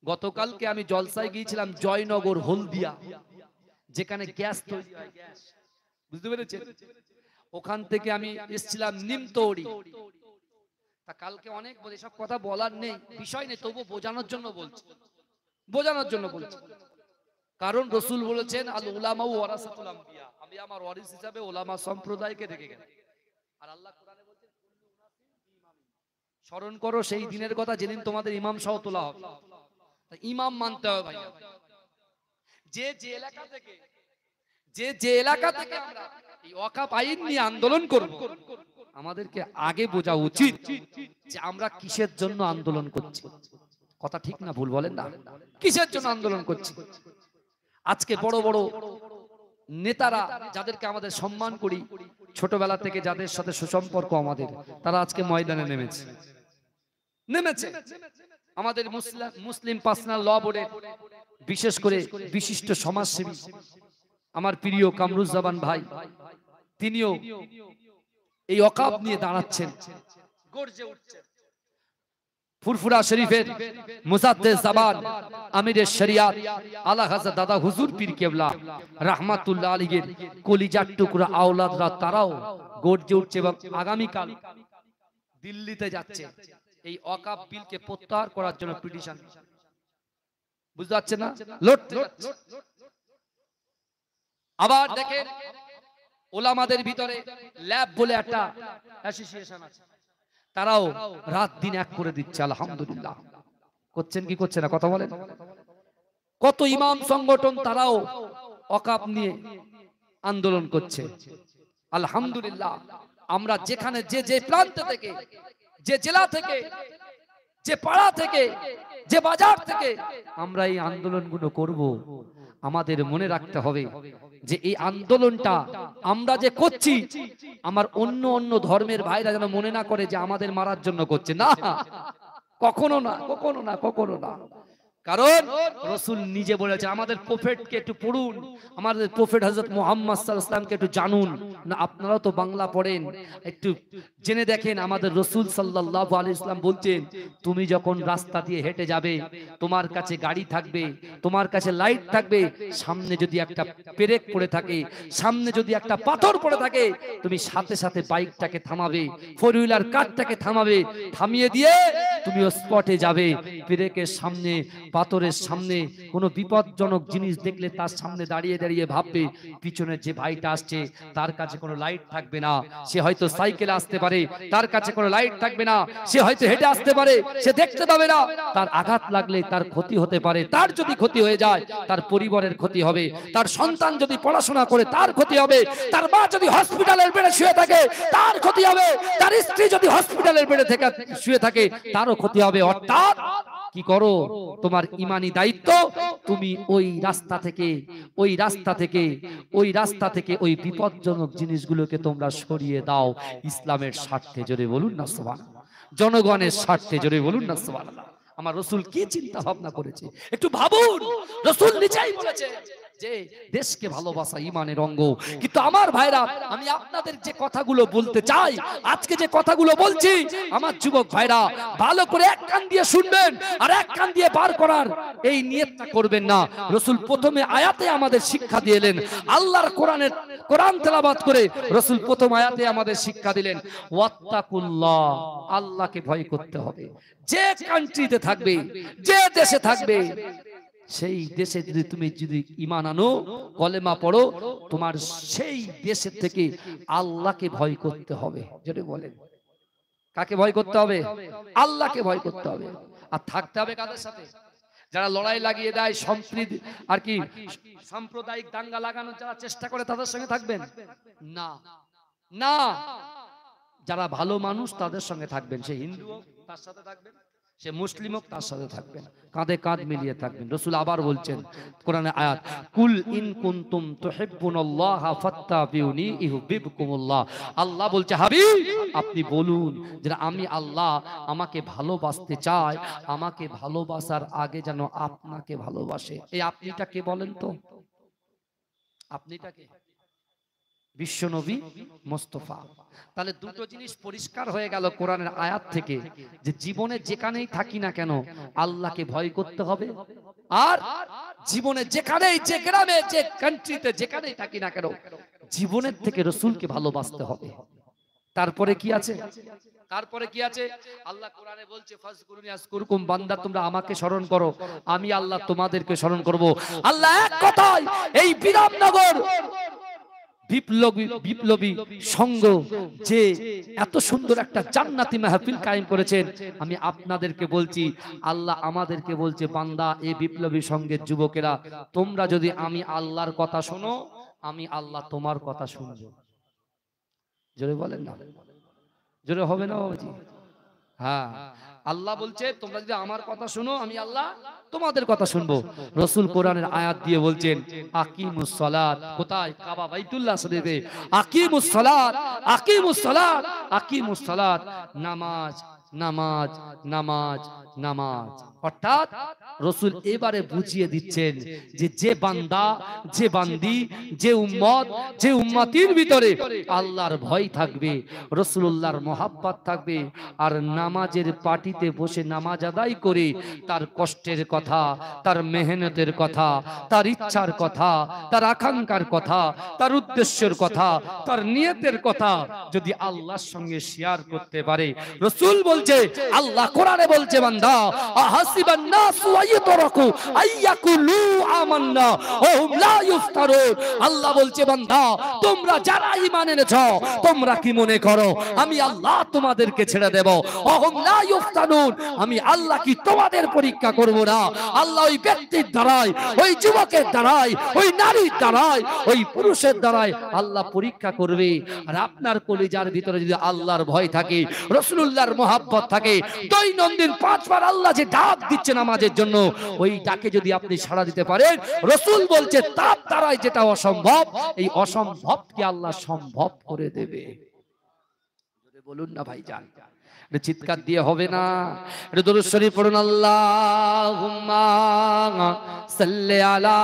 গতকালকে আমি জলসায় গিয়েছিলাম জয়নগর হলদিয়া, যেখানে গ্যাস তৈরি হয়, গ্যাস, বুঝতে পেরেছেন? ওখান থেকে আমি এসেছিলাম নিমতৌড়ি। তা কালকে অনেক বলে, সব কথা বলার নেই, বিষয় নেই, তবু বোঝানোর জন্য বলছি, বোঝানোর জন্য বলছি। কারণ রাসূল বলেছেন আল উলামা ওয়ারাসাতুল আম্বিয়া, আমি আমার ওয়ারিস হিসাবে উলামা সম্প্রদায়কে রেখে গেলাম। আর আল্লাহ কোরআনে বলেছেন কুল্লু উনাসিন বিইমামিন, স্মরণ করো সেই দিনের কথা যেদিন তোমাদের ইমাম সহ তোলা হবে। তা ইমাম মানতে হবে ভাই। যে এলাকা থেকে আমরা এই ওয়াকফ আইন নিয়ে আন্দোলন করব, আমাদেরকে আগে বোঝা উচিত যে আমরা কিসের জন্য আন্দোলন করছি। কথা ঠিক না ভুল বলেন না? কিসের জন্য আন্দোলন করছি? আজকে বড় বড় নেতারা যাদেরকে আমাদের সম্মান করি, ছোটবেলা থেকে যাদের সাথে সুসম্পর্ক আমাদের, তারা আজকে ময়দানে নেমেছে। আমাদের মুসলিম পার্সোনাল ল বোর্ডের বিশেষ করে বিশিষ্ট সমাজসেবী আমার প্রিয় কামরুজ্জামান ভাই, তিনিও এই ওয়াকফ নিয়ে দাঁড়াচ্ছেন, গর্জে উঠছেন। ফুরফুরা শরীফের মুজাদ্দেদ জামান আমিরে শরিয়াত আলা হযরত দাদা হুজুর পীর কেবলা রাহমাতুল্লাহ আলাইহির কলিজার টুকরা আওলাদরা তারাও গর্জে উঠছে এবং আগামী কাল দিল্লিতে যাচ্ছে এই ওয়াকফ বিলকে প্রত্যাহার করার জন্য পিটিশন। বুঝতে পারছেন না? লড়তে যাচ্ছে। আবার দেখেন ওলামাদের ভিতরে ল্যাব বলে একটা অ্যাসোসিয়েশন আছে, তারাও রাত দিন এক করে দিচ্ছে। আলহামদুলিল্লাহ। করছেন কি করছে না কথা বলেন? কত ইমাম সংগঠন তারাও ওয়াকফ নিয়ে আন্দোলন করছে। আলহামদুলিল্লাহ। আমরা যেখানে যে প্রান্ত থেকে, যে জেলা থেকে, যে পাড়া থেকে, যে বাজার থেকে আমরা এই আন্দোলনগুলো করব, আমাদের মনে রাখতে হবে যে এই আন্দোলনটা আমরা যে করছি, আমার অন্য ধর্মের ভাইরা যেন মনে না করে যে আমাদের মারার জন্য করছে। না, কখনো না, কখনো না, কখনো না। কারণ রাসূল নিজে বলেছে, আমাদের প্রফেটকে একটু পড়ুন, আমাদের প্রফেট হযরত মুহাম্মদ সাল্লাল্লাহু আলাইহি ওয়াসাল্লামকে একটু জানুন না। আপনারাও তো বাংলা পড়েন, একটু জেনে দেখেন। আমাদের রাসূল সাল্লাল্লাহু আলাইহি ওয়াসাল্লাম বলতেন, তুমি যখন রাস্তা দিয়ে হেঁটে যাবে, তোমার কাছে গাড়ি থাকবে, তোমার কাছে লাইট থাকবে, সামনে যদি একটা পেরেক পড়ে থাকে, সামনে যদি একটা পাথর পড়ে থাকে, তুমি সাথে সাথে বাইকটাকে থামাবে, ফোর হুইলার কারটাকে থামাবে, থামিয়ে দিয়ে তুমি স্পটে যাবে। পেরেকের সামনে, পাথরের সামনে কোনো বিপজ্জনক জিনিস দেখলে তার সামনে দাঁড়িয়ে দাঁড়িয়ে ভাববে পিছনে যে ভাইটা আসছে তার কাছে কোনো লাইট থাকবে না, সে হয়তো সাইকেলে আসতে পারে, তার কাছে কোনো লাইট থাকবে না, সে হয়তো হেঁটে আসতে পারে, সে দেখতে পাবে না, তার আঘাত লাগলে তার ক্ষতি হতে পারে, তার যদি ক্ষতি হয়ে যায় তার পরিবারের ক্ষতি হবে, তার সন্তান যদি পড়াশোনা করে তার ক্ষতি হবে, তার মা যদি হসপিটালের বেডে শুয়ে থাকে তার ক্ষতি হবে, তার স্ত্রী যদি হসপিটালের বেডে থেকে শুয়ে থাকে তারও ক্ষতি হবে। অর্থাৎ কি করো, তোমার ঈমানি দায়িত্ব, তুমি ওই রাস্তা থেকে ওই বিপজ্জনক জিনিসগুলোকে তোমরা সরিয়ে দাও ইসলামের স্বার্থে। জোরে বলুন না সুবহানাল্লাহ। জনগণের স্বার্থে জোরে বলুন না সুবহানাল্লাহ। আমার রাসূল কি চিন্তা ভাবনা করেছে একটু ভাবুন। রাসূল নিজেই বলেছে, যে দেশকে ভালোবাসা ঈমানের অঙ্গ। কিন্তু আমার ভাইরা, আমি আপনাদের যে কথাগুলো বলতে চাই, আজকে যে কথাগুলো বলছি, আমার যুবক ভাইরা ভালো করে এক কান দিয়ে শুনবেন আর এক কান দিয়ে বার করার এই নিয়তটা করবেন না। রাসূল প্রথমে আয়াতে আমাদের শিক্ষা দিলেন, আল্লাহর কোরআন তেলাওয়াত করে রাসূল প্রথম আয়াতে আমাদের শিক্ষা দিলেন, ওয়াত্তাকুল্লাহ, আল্লাহকে ভয় করতে হবে। যে কান্ট্রিতে থাকবে, যে দেশে থাকবে, সেই দেশে তুমি যদি ঈমান আনো, কলেমা পড়ো, তোমার সেই দেশের থেকে আল্লাহকে ভয় করতে হবে। যদি বলেন কাকে ভয় করতে হবে? আল্লাহকে ভয় করতে হবে। আর থাকতে হবে কাদের সাথে? যারা লড়াই লাগিয়ে দেয়, সম্প্রীতি আর কি সাম্প্রদায়িক দাঙ্গা লাগানোর যারা চেষ্টা করে, তাদের সঙ্গে থাকবেন না। না, যারা ভালো মানুষ তাদের সঙ্গে থাকবেন। সে হিন্দু হোক তার সাথে থাকবেন, সে মুসলিম হোক তার সাথে থাকবেন, কাঁধে কাঁধ মিলিয়ে থাকবেন। রাসূল আবার বলছেন কোরআনে আয়াত, কুল ইন কুনতুম তুহিব্বুনাল্লাহা ফাত্তাবিউনি ইউহিব্বুকুমুল্লাহ। আল্লাহ বলছে, হাবিব আপনি বলুন যে আমি আল্লাহ আমাকে ভালোবাসতে চাই, আমাকে ভালোবাসার আগে যেন আপনাকে ভালোবাসে। এই আপনিটা কে বলেন তো? আপনিটা কে? বিশ্বনবী মুস্তাফা। তাহলে দুটো জিনিস পরিষ্কার হয়ে গেল কোরআনের আয়াত থেকে, যে জীবনে যেখানেই থাকি না কেন আল্লাহকে ভয় করতে হবে, আর জীবনে যেখানেই, যে গ্রামে, যে কান্ট্রিতে যেখানেই থাকি না কেন জীবনের থেকে রাসূলকে ভালোবাসতে হবে। তারপরে কি আছে? তারপরে কি আছে? আল্লাহ কোরআনে বলছে, ফাজকুরুনি আযকুরকুম, বান্দা তোমরা আমাকে স্মরণ করো, আমি আল্লাহ তোমাদেরকে স্মরণ করব। আল্লাহ এক কথায় এই বিরামনগর বিপ্লবী সংঘ যে এত সুন্দর একটা জান্নাতি মাহফিল কায়েম করেছেন, আমি আপনাদেরকে বলছি, আল্লাহ আমাদেরকে বলছে, বান্দা এই বিপ্লবী সংঘের যুবকেরা, তোমরা যদি আমি আল্লাহর কথা শোনো, আমি আল্লাহ তোমার কথা শুনবো। জোরে বলেন না, জোরে হবে না বাবাজি? হ্যাঁ, আল্লাহ বলছে তোমরা যদি আমার কথা শোনো, আমি আল্লাহ তোমাদের কথা শুনবো। রাসূল কোরআনের আয়াত দিয়ে বলছেন, আকিমুস সালাত। কোথায়? কাবা বাইতুল্লাহ শরীফে। আকিমুস সালাত, আকিমুস সালাত, আকিমুস সালাত। নামাজ, নামাজ, নামাজ, নামাজ। অর্থাৎ রাসূল এবারে বুঝিয়ে দিচ্ছেন যে যে বান্দা, যে বান্দি, যে উম্মত, যে উম্মতির ভিতরে আল্লাহর ভয় থাকবে, রাসূলুল্লাহর মহব্বত থাকবে, আর নামাজের পাটিতে বসে নামাজ আদায় করে তার কষ্টের কথা, তার মেহনতের কথা, তার ইচ্ছার কথা, তার আকাঙ্ক্ষার কথা, তার উদ্দেশ্যের কথা, তার নিয়তের কথা যদি আল্লাহর সঙ্গে শেয়ার করতে পারে, রাসূল বলছে, আল্লাহ কোরআনে বলছে, বান্দা আহাসিবান নাসু আইয়ুতরাকু আইয়াকুলু আমান্না ওয়া হুম লা ইফতারুন। আল্লাহ বলছে, বান্দা তোমরা যারা ঈমান এনেছো, তোমরা কি মনে করো আমি আল্লাহ তোমাদেরকে ছেড়ে দেব? ওয়া হুম লা ইফতারুন, আমি আল্লাহ কি তোমাদের পরীক্ষা করব না? আল্লাহ ওই ব্যক্তির দ্বারাই, ওই যুবকের দ্বারাই, ওই নারীর দ্বারাই, ওই পুরুষের দ্বারাই আল্লাহ পরীক্ষা করবে। আর আপনার কলিজার ভিতরে যদি আল্লাহর ভয় থাকে, রাসূলুল্লাহর মহব্বত থাকে, দৈনন্দিন 5 বার আল্লাহ যে ডাক দিচ্ছে নামাজের জন্য, ওই ডাকে যদি আপনি সাড়া দিতে পারেন, রাসূল বলছে তার দ্বারাই যেটা অসম্ভব, এই অসম্ভবকে আল্লাহ সম্ভব করে দেবে। বলুন না ভাইজান, চিৎকার দিয়ে হবে না? দরুদ শরীফ পড়ুন, আল্লাহুম্মা সাল্লি আলা।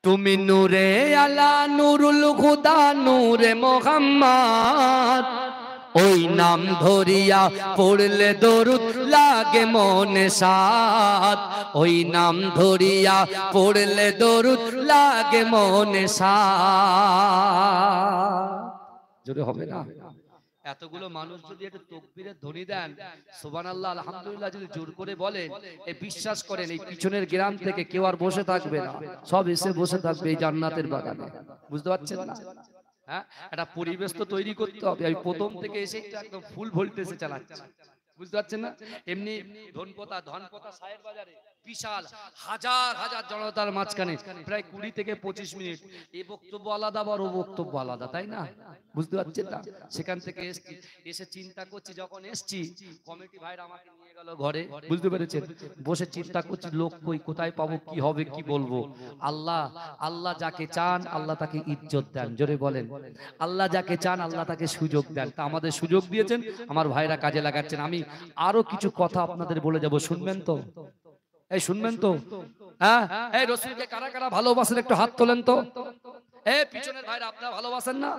তুমি নূরে আলা, নুরুল খুদা, নূরে মুহাম্মদ, ওই নাম ধরিয়া পড়লে দরুদ লাগে মনে সাদ, ওই নাম ধরিয়া পড়লে দরুদ লাগে মনে সাদ। জোরে হবে না? এতগুলো মানুষ যদি একটু তাকবীরের ধ্বনি দেন, সুবহানাল্লাহ, আলহামদুলিল্লাহ যদি জোর করে বলেন, এই বিশ্বাস করেন এই পিছনের গ্রাম থেকে কেউ আর বসে থাকবে না, সব এসে বসে থাকবে এই জান্নাতের বাগানে। বুঝতে পারছেন না? হ্যাঁ, একটা পরিবেশ তো তৈরি করতে হবে। আমি প্রথম থেকে এসে একদম ফুল ভোল্টেজে চালাচ্ছি, বুঝতে পারছেন না? এমনি ধনপতা সাহেব বাজারে বিশাল হাজার হাজার জনতার মাঝখানে প্রায় 20 থেকে 25 মিনিট এই বক্তব্য আলাদা, আবার ও বক্তব্য আলাদা, তাই না? বুঝতে পারছেন না? সেখান থেকে এসে চিন্তা করছি, যখন এসছি কমিটি ভাইরা আমাকে নিয়ে গেল ঘরে, বুঝতে পেরেছেন? বসে চিন্তা করছি লোক কই, কোথায় পাবো, কি হবে, কি বলবো। আল্লাহ, আল্লাহ যাকে চান আল্লাহ তাকে ইজ্জত দেন, জোরে বলেন। আল্লাহ যাকে চান আল্লাহ তাকে সুযোগ দেন। তা আমাদের সুযোগ দিয়েছেন, আমার ভাইরা কাজে লাগাচ্ছেন। আমি আরো কিছু কথা আপনাদের বলে যাব, শুনবেন তো? এই শুনবেন তো? হ্যাঁ, এই রাসূলকে কারা কারা ভালোবাসেন একটু হাত তোলেন তো। এই পিছনের ভাইরা আপনারা ভালোবাসেন না?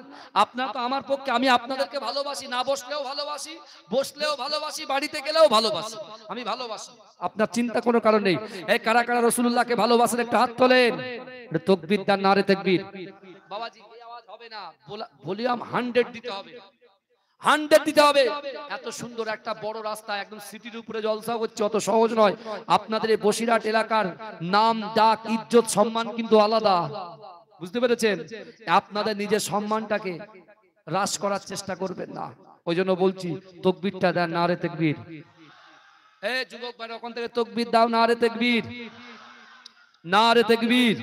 আপনারা তো আমার পক্ষে, আমি আপনাদেরকে ভালোবাসি, না বসলেও ভালোবাসি, বসলেও ভালোবাসি, বাড়িতে গেলেও ভালোবাসি, আমি ভালোবাসি। আপনার চিন্তা কোনো কারণ নেই। এই কারা কারা রাসূলুল্লাহকে ভালোবাসেন একটু হাত তোলেন। তাকবীর দেন, নারে তাকবীর। বাবাজি এই আওয়াজ হবে না, ভলিউম 100 দিতে হবে, 100 দিতে হবে। এত সুন্দর একটা বড় রাস্তা, একদম সিটির উপরে জলসা হচ্ছে, অত সহজ নয়। আপনাদের এই বসিরহাট এলাকার নাম ডাক ইজ্জত সম্মান কিন্তু আলাদা, বুঝতে পেরেছেন? আপনাদের নিজের সম্মানটাকে হ্রাস করার চেষ্টা করবেন না। ওই জন্য বলছি তাকবীরটা দেন, নারে তাকবীর। এই যুবক ভাই ওখান থেকে তাকবীর দাও, নারে তাকবীর, নারে তাকবীর।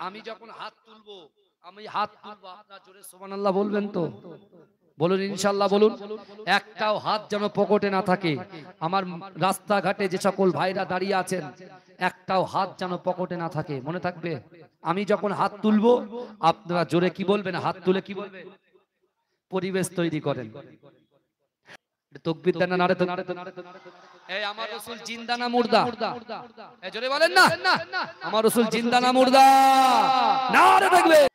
আমি যখন হাত তুলবো, আমি হাত তুলবো, আপনারা জোরে সুবহানাল্লাহ বলবেন তো? বলুন ইনশাআল্লাহ বলুন। একটাও হাত যেন পকেটে না থাকে। আমার রাস্তাঘাটে যে সকল ভাইরা দাঁড়িয়ে আছেন, একটাও হাত যেন পকেটে না থাকে, মনে থাকবে। আমি যখন হাত তুলবো আপনারা জোরে কি বলবেন? হাত তুলে কি বলবেন? পরিবেশ তৈরি করেন। তাকবীর দেন, নারে তাকবীর। এই আমার রাসূল জিন্দা না মুর্দা? এই জোরে বলেন না, আমার রাসূল জিন্দা না মুর্দা? নারে তাকবীর।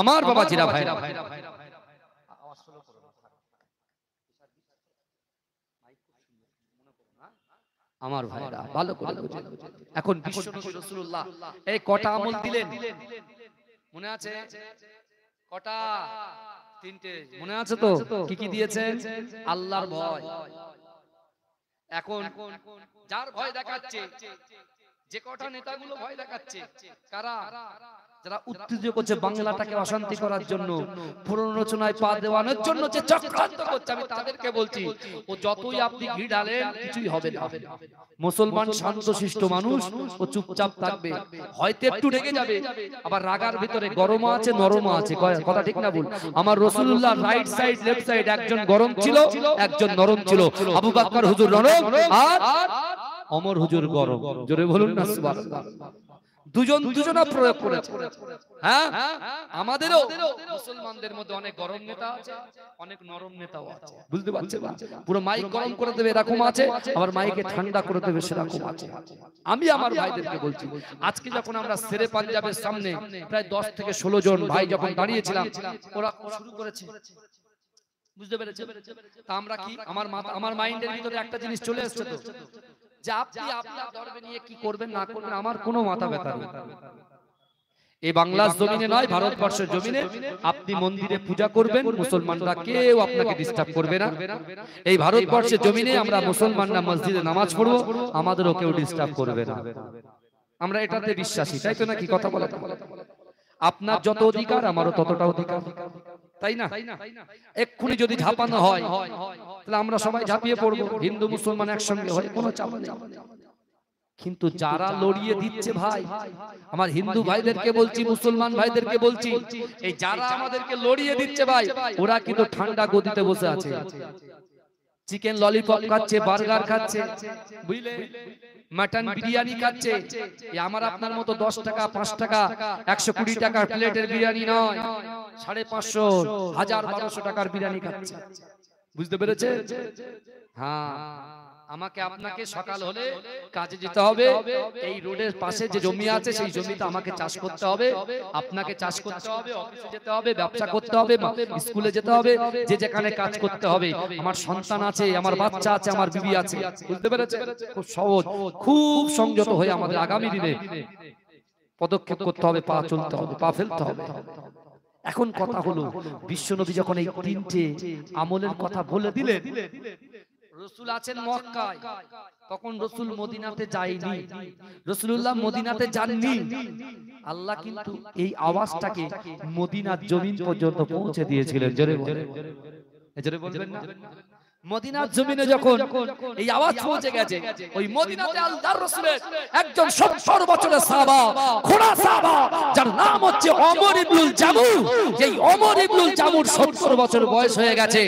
আমার বাবাজিরা ভাইরা, আমার ভাইরা ভালো করে বুঝেন। এখন বিশ্বনবী রাসূলুল্লাহ এই কটা আমল দিলেন, মনে আছে? কটা? তিনটে, মনে আছে তো? কি কি দিয়েছেন? আল্লাহর ভয়। এখন যার ভয় দেখাচ্ছে, যে কটা নেতাগুলো ভয় দেখাচ্ছে, কারা? যারা উত্তেজিত করছে বাংলাটাকে অশান্তি করার জন্য, প্ররোচনায় পা দেওয়ানোর জন্য যে চক্রান্ত করছে, আমি তাদেরকে বলছি ও যতই আপনি ঘি ঢালেন কিছুই হবে না। মুসলমান শান্তশিষ্ট মানুষ, ও চুপচাপ থাকবে, হয়তো একটু রেগে যাবে, আবার রাগার ভিতরে গরমও আছে নরমও আছে। কথা ঠিক না ভুল? আমার রাসূলুল্লাহ রাইট সাইড লেফট সাইড, একজন গরম ছিল একজন নরম ছিল। আবু বকর হুজুর নরম আর ওমর হুজুর গরম, জোরে বলুন না সুবহানাল্লাহ। দুজন দুজনা প্রয়োগ করেছে। হ্যাঁ, আমাদেরও মুসলমানদের মধ্যে অনেক গরম নেতা আছে, অনেক নরম নেতাও আছে, বুঝতে পারছেন? পুরো মাইক গরম করে দেবে এরকম আছে, আবার মাইকে ঠান্ডা করে দেবে সেরকম আছে। আমি আমার ভাইদেরকে বলছি, আজকে যখন আমরা শেরে পাঞ্জাবের সামনে প্রায় 10 থেকে 16 জন ভাই যখন দাঁড়িয়েছিলাম, ওরা শুরু করেছে, বুঝতে পেরেছেন? তা আমরা কি, আমার মাইন্ডের ভিতরে একটা জিনিস চলে এসেছে তো, যে আপনি আপনার ধর্মে নিয়ে কি করবেন না করবেন আমার কোনো মাথা ব্যথা নেই। এই বাংলার জমিনে নয়, ভারতবর্ষের জমিনে আপনি মন্দিরে পূজা করবেন, মুসলমানরা কেউ আপনাকে ডিস্টার্ব করবে না। এই ভারতবর্ষের জমিনে আমরা মুসলমানরা মসজিদে নামাজ পড়বো, আমাদেরও কেউ ডিস্টার্ব করবে না। আমরা এটাতে বিশ্বাসী, তাই তো নাকি? কথা বলা, আপনার যত অধিকার আমারও ততটা অধিকার, তাই না? এক্ষুনি যদি ঝাঁপানো হয় তাহলে আমরা সবাই ঝাঁপিয়ে পড়বো, হিন্দু মুসলমান একসঙ্গে হয়ে, কোনো চাপ নেই। কিন্তু যারা লড়িয়ে দিচ্ছে ভাই, আমার হিন্দু ভাইদেরকে বলছি, মুসলমান ভাইদেরকে বলছি, এই যারা আমাদেরকে লড়িয়ে দিচ্ছে ভাই, ওরা কিন্তু ঠান্ডা গদিতে বসে আছে, চিকেন ললিপপ খাচ্ছে, বার্গার খাচ্ছে, বুঝলে, মাটন বিরিয়ানি খাচ্ছে। আমার আপনার মতো 10 টাকা 5 টাকা 120 টাকার প্লেটের বিরিয়ানি নয়, 550 1000 1200 টাকার বিরিয়ানি খাচ্ছে, বুঝতে পেরেছে? হ্যাঁ, আমাকে আপনাকে সকাল হলে কাজে যেতে হবে, এই রোডের পাশে যে জমি আছে সেই জমিতে আমাকে চাষ করতে হবে, আপনাকে চাষ করতে হবে, অফিসে যেতে হবে, ব্যবসা করতে হবে, স্কুলে যেতে হবে, যে যেখানে কাজ করতে হবে। আমার সন্তান আছে, আমার বাচ্চা আছে, আমার বিবি আছে, বুঝতে পেরেছেন? খুব সহজ, খুব সংযত হয়ে আমাদের আগামী দিনে পদক্ষেপ করতে হবে, পা চলতে হবে, পা ফেলতে হবে। এখন কথা হলো, বিশ্বনবী যখন এই তিনটে আমলের কথা বলে দিলেন, রাসূল আছেন মক্কায়, তখন রাসূল মদিনাতে যায়নি, রাসূলুল্লাহ মদিনাতে যাননি। আল্লাহ কিন্তু এই আওয়াজটাকে মদিনার জমিন পর্যন্ত পৌঁছে দিয়েছিলেন, জোরে বলেন, জোরে বলবেন না? মদিনার জমিনে যখন এই আওয়াজ পৌঁছে গেছে, ওই মদিনাতে আল্লাহর রাসূলের একজন 70 বছরের সাহাবা, খোড়া সাহাবা, যার নাম হচ্ছে ওমর ইবনুল জামু। এই ওমর ইবনুল জামুর 70 বছর বয়স হয়ে গেছে।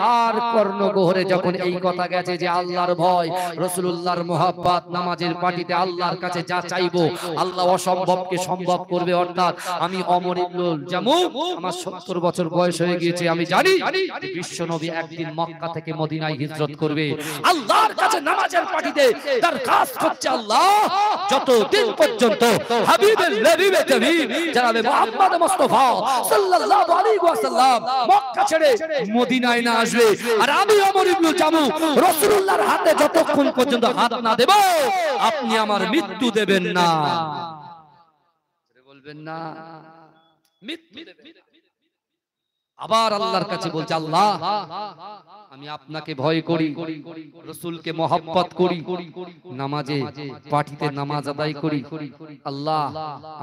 তার কর্ণগহরে যখন এই কথা গেছে যে আল্লাহর ভয়, রাসূলুল্লাহর মুহাব্বত, নামাজের পাটিতে আল্লাহর কাছে যা চাইবো আল্লাহ অসম্ভবকে সম্ভব করবে। অর্থাৎ আমি ওমর ইবনুল জামু, আমার 70 বছর বয়স হয়ে গিয়েছে, আমি জানি বিশ্ব নবী একদিন মক্কা থেকে মদিনায় হিজরত করবে। আল্লাহর কাছে নামাজের পাটিতে দরখাস্ত করছে, আল্লাহ যতদিন পর্যন্ত হাবিবের নবীবে করিম জনাবে মুহাম্মদ মুস্তাফা সাল্লাল্লাহু আলাইহি ওয়াসাল্লাম মক্কা ছেড়ে মদিনায় না আসবে, আর আমি ওমর ইবনুল জামু রাসূলুল্লাহর হাতে যতক্ষণ পর্যন্ত হাত না দেব, আপনি আমার মৃত্যু দেবেন না। বলবেন না মৃত্যু দেবেন। আবার আল্লাহর কাছে বলছে, আল্লাহ আমি আপনাকে ভয় করি, রাসূলকে মহব্বত করি, নামাজে পাটিতে নামাজ আদায় করি। আল্লাহ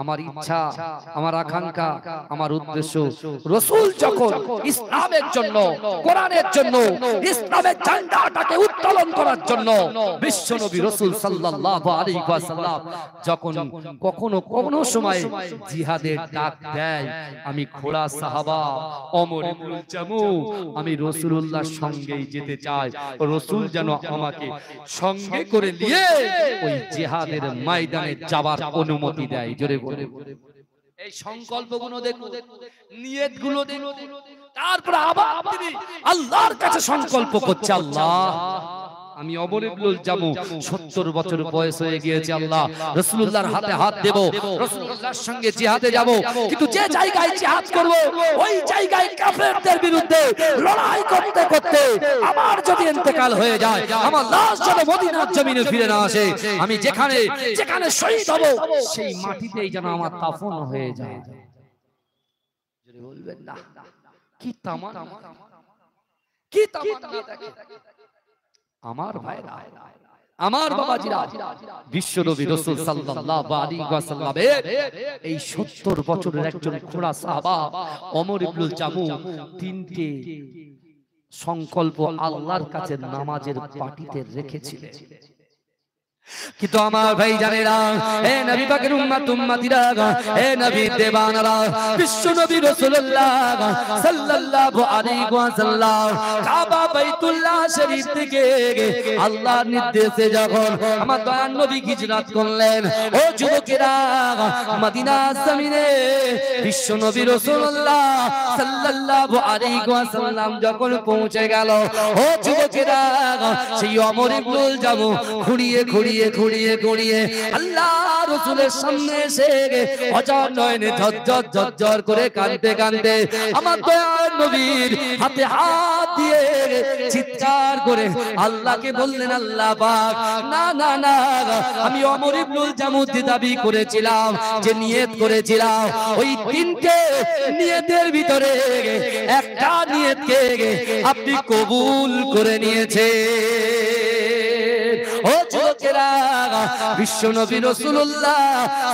আমার ইচ্ছা, আমার আকাঙ্ক্ষা, আমার উদ্দেশ্য রাসূল যখন ইসলামের জন্য, কোরআনের জন্য, ইসলামের ঝান্ডাটাকে উত্তোলন করার জন্য বিশ্বনবী রাসূল সাল্লাল্লাহু আলাইহি ওয়াসাল্লাম যখন কখনো সময় জিহাদের ডাক দেয়, আমি খোড়া সাহাবা ওমর ইবনুল জামু আমি রাসূলুল্লাহর সঙ্গেই যেতে চাই, রাসূল যেন আমাকে সঙ্গে করে নিয়ে ওই জিহাদের ময়দানে যাবার অনুমতি দেয়। জোরে বলে এই সংকল্পগুলো দেখুন, নিয়তগুলো দেখুন। তারপর আবার তিনি আল্লাহর কাছে সংকল্প করছে, আল্লাহ আমি ওমর ইবনুল জামু 70 বছর বয়স হয়ে গিয়েছে, আল্লাহ রাসূলুল্লাহর হাতে হাত দেব, রাসূলুল্লাহর সঙ্গে জিহাদে যাব, কিন্তু যে জায়গায় জিহাদ করব ওই জায়গায় কাফেরদের বিরুদ্ধে লড়াই করতে করতে আমার যদি ইন্তেকাল হয়ে যায়, আমার লাশ যেন মদিনার জমিনে ফিরে না আসে, আমি যেখানে শহীদ হব সেই মাটিতেই যেন আমার দাফন হয়ে যায়। যদি বলবেন না কি তামান্না, কি তামান্না দেখেন আমার ভাইরা, আমার বাবাজিরা, বিশ্বনবী রাসূল সাল্লাল্লাহু আলাইহি ওয়াসাল্লামের এই 70 বছরের একজন খোড়া সাহাবা ওমর ইবনুল জামু তিনটে সংকল্প আল্লাহর কাছে নামাজের পাটিতে রেখেছিলেন। কিন্তু আমার ভাই জানেরা, হে নবী পাকের উম্মত উম্মতিরা, হে নবী দেবানরা, বিশ্বনবী রাসূলুল্লাহ সাল্লাল্লাহু আলাইহি ওয়াসাল্লাম কাবা বাইতুল্লাহ শরীফ থেকে আল্লাহর নির্দেশে যখন আমার দয়ার নবী হিজরত করলেন, ও যুবকেরা মদিনার জমিনে বিশ্বনবী রাসূলুল্লাহ সাল্লাল্লাহু আলাইহি ওয়াসাল্লাম যখন পৌঁছে গেল, ও যুবকেরা সেই ওমর ইবনুল জামু ঘুরিয়ে ঘুরিয়ে আল্লাহ রাসূলের সামনে এসে অজার নয়নে ঝরঝর করে কাঁদতে কাঁদতে আমার দয়ার নবীর হাতে হাত দিয়ে চিৎকার করে আল্লাহকে বললেন, আল্লাহ পাক না না না, আমি ওমর ইবনুল জামু দাবি করেছিলাম, যে নিয়ত করেছিলাম, ওই তিনটে নিয়তের ভিতরে একটা নিয়তকে আপনি কবুল করে নিয়েছেন। ও যুবকেরা, বিশ্বনবী রাসূলুল্লাহ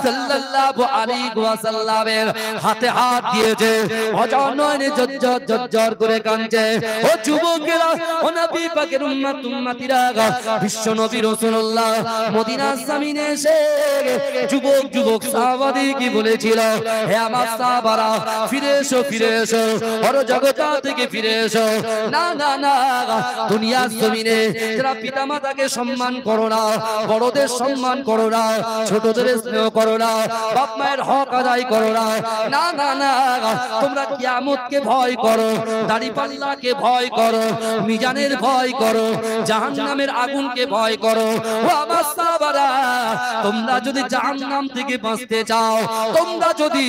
সাল্লাল্লাহু আলাইহি ওয়াসাল্লামের হাতে হাত দিয়েছে, অজার নয়নে ঝরঝর করে কাঁদছে। ও যুবকেরা, ও নবী পাকের উম্মত উম্মতিরা, বিশ্বনবী রাসূলুল্লাহ মদিনার জমিনে এসে যুবক সাহাবাদের কি বলেছিল, হে আমার সাহাবারা ফিরে এসো, বড় জগৎ থেকে ফিরে এসো। না না না, দুনিয়ার জমিনে যারা পিতামাতাকে সম্মান করো না, বড়দের সম্মান করো না, ছোটদের স্নেহ করো না, বাপ মায়ের হক আদায় করো না, না না না, তোমরা কিয়ামতকে ভয় করো, দাড়িপাল্লাকে ভয় করো, মিজানের ভয় করো, জাহান্নামের আগুনকে ভয় করো। ও আমার সাহাবারা, তোমরা যদি জাহান্নাম থেকে বাঁচতে চাও, তোমরা যদি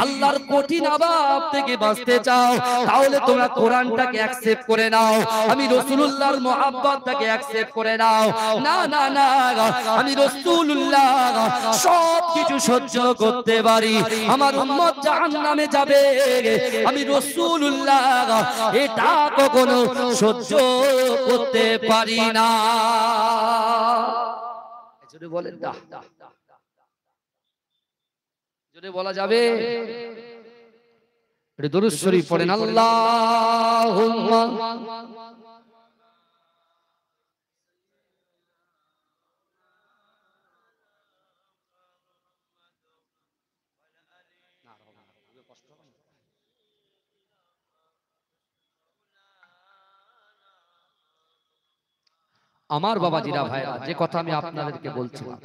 আল্লাহর কঠিন আযাব থেকে বাঁচতে চাও, তাহলে তোমরা কোরআনটাকে অ্যাকসেপ্ট করে নাও, আমি রাসূলুল্লাহর মুহাব্বতটাকে অ্যাকসেপ্ট করে নাও। না না না, আমি রাসূলুল্লাহ সব কিছু সহ্য করতে পারি, আমার উম্মত জাহান্নামে যাবে, আমি রাসূলুল্লাহ এটা কখনো সহ্য করতে পারি না। জোরে বলেন না, জোরে বলা যাবে? দরুদ শরীফ পড়েন, আল্লাহুম্মা আমার বাবাজিরা ভাইরা, যে কথা আমি আপনাদেরকে বলছিলাম,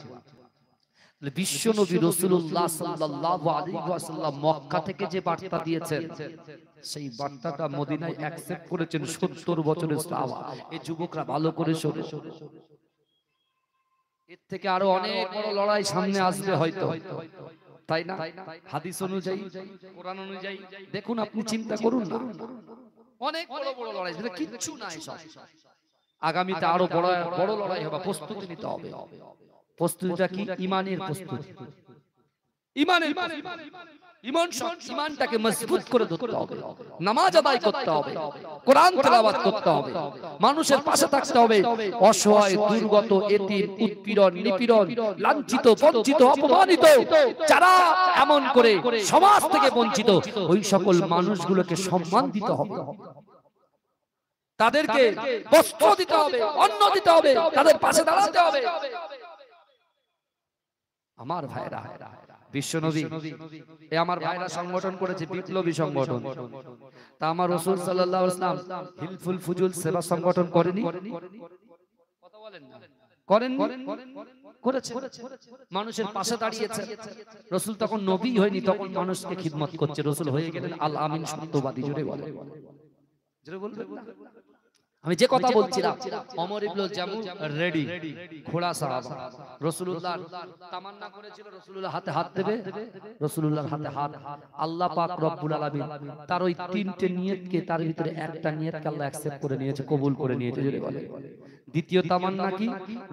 বিশ্ব নবী রাসূলুল্লাহ সাল্লাল্লাহু আলাইহি ওয়াসাল্লাম মক্কা থেকে যে বার্তা দিয়েছেন, সেই বার্তাটা মদিনায় অ্যাকসেপ্ট করেছেন 70 বছরের সাহাবা। এই যুবকরা ভালো করে শোনো, এর থেকে আরো অনেক বড় লড়াই সামনে আসবে হয়তো, তাই না? হাদিস অনুযায়ী, কোরআন অনুযায়ী দেখুন, আপনি চিন্তা করুন না, অনেক বড় বড় লড়াই, যেটা কিচ্ছু না এসব। আগামীতে আরো বড় বড় লড়াই হবে, প্রস্তুতি নিতে হবে। প্রস্তুতিটা কি? ঈমানের প্রস্তুতি। ঈমানটাকে মজবুত করে ধরতে হবে, নামাজ আদায় করতে হবে, কোরআন তেলাওয়াত করতে হবে, মানুষের পাশে থাকতে হবে। অসহায়, দুর্গত, এতিম, উৎপীড়ন, নিপীড়ন, লাঞ্ছিত, বঞ্চিত, অপমানিত, যারা এমন করে সমাজ থেকে বঞ্চিত, ওই সকল মানুষগুলোকে সম্মান দিতে হবে, তাদেরকে বস্ত্র দিতে হবে, অন্ন দিতে হবে, তাদের পাশে দাঁড়াতে হবে। আমার ভাইরা, বিশ্বনবী এ আমার ভাইরা সংগঠন করেছে, বিপ্লবী সংগঠন। তা আমার রাসূল সাল্লাল্লাহু আলাইহি ওয়াসাল্লাম হিলফুল ফুজুল সেবা সংগঠন করেনি? কথা বলেন না, করেননি? করেছে, মানুষের পাশে দাঁড়িয়েছে। রাসূল তখন নবী হয়নি, তখন মানুষকে খিদমত করছে। রাসূল হয়ে গেলেন আল আমিন, সত্যবাদী। জোরে বলেন, জোরে বলবেন না? আমি যে কথা বলছিলাম, ওমর ইবনুল জামু রেডি, ঘোড়া সাহাবা। রাসূলুল্লাহ তামান্না করেছিল রাসূলুল্লাহ হাতে হাত দেবে, রাসূলুল্লাহর হাতে হাত। আল্লাহ পাক রব্বুল আলামিন তার ওই তিনটে নিয়তকে, তার ভিতরে একটা নিয়তকে আল্লাহ অ্যাকসেপ্ট করে নিয়েছে, কবুল করে নিয়েছে। জোরে বলে। দ্বিতীয় তামান্না কি?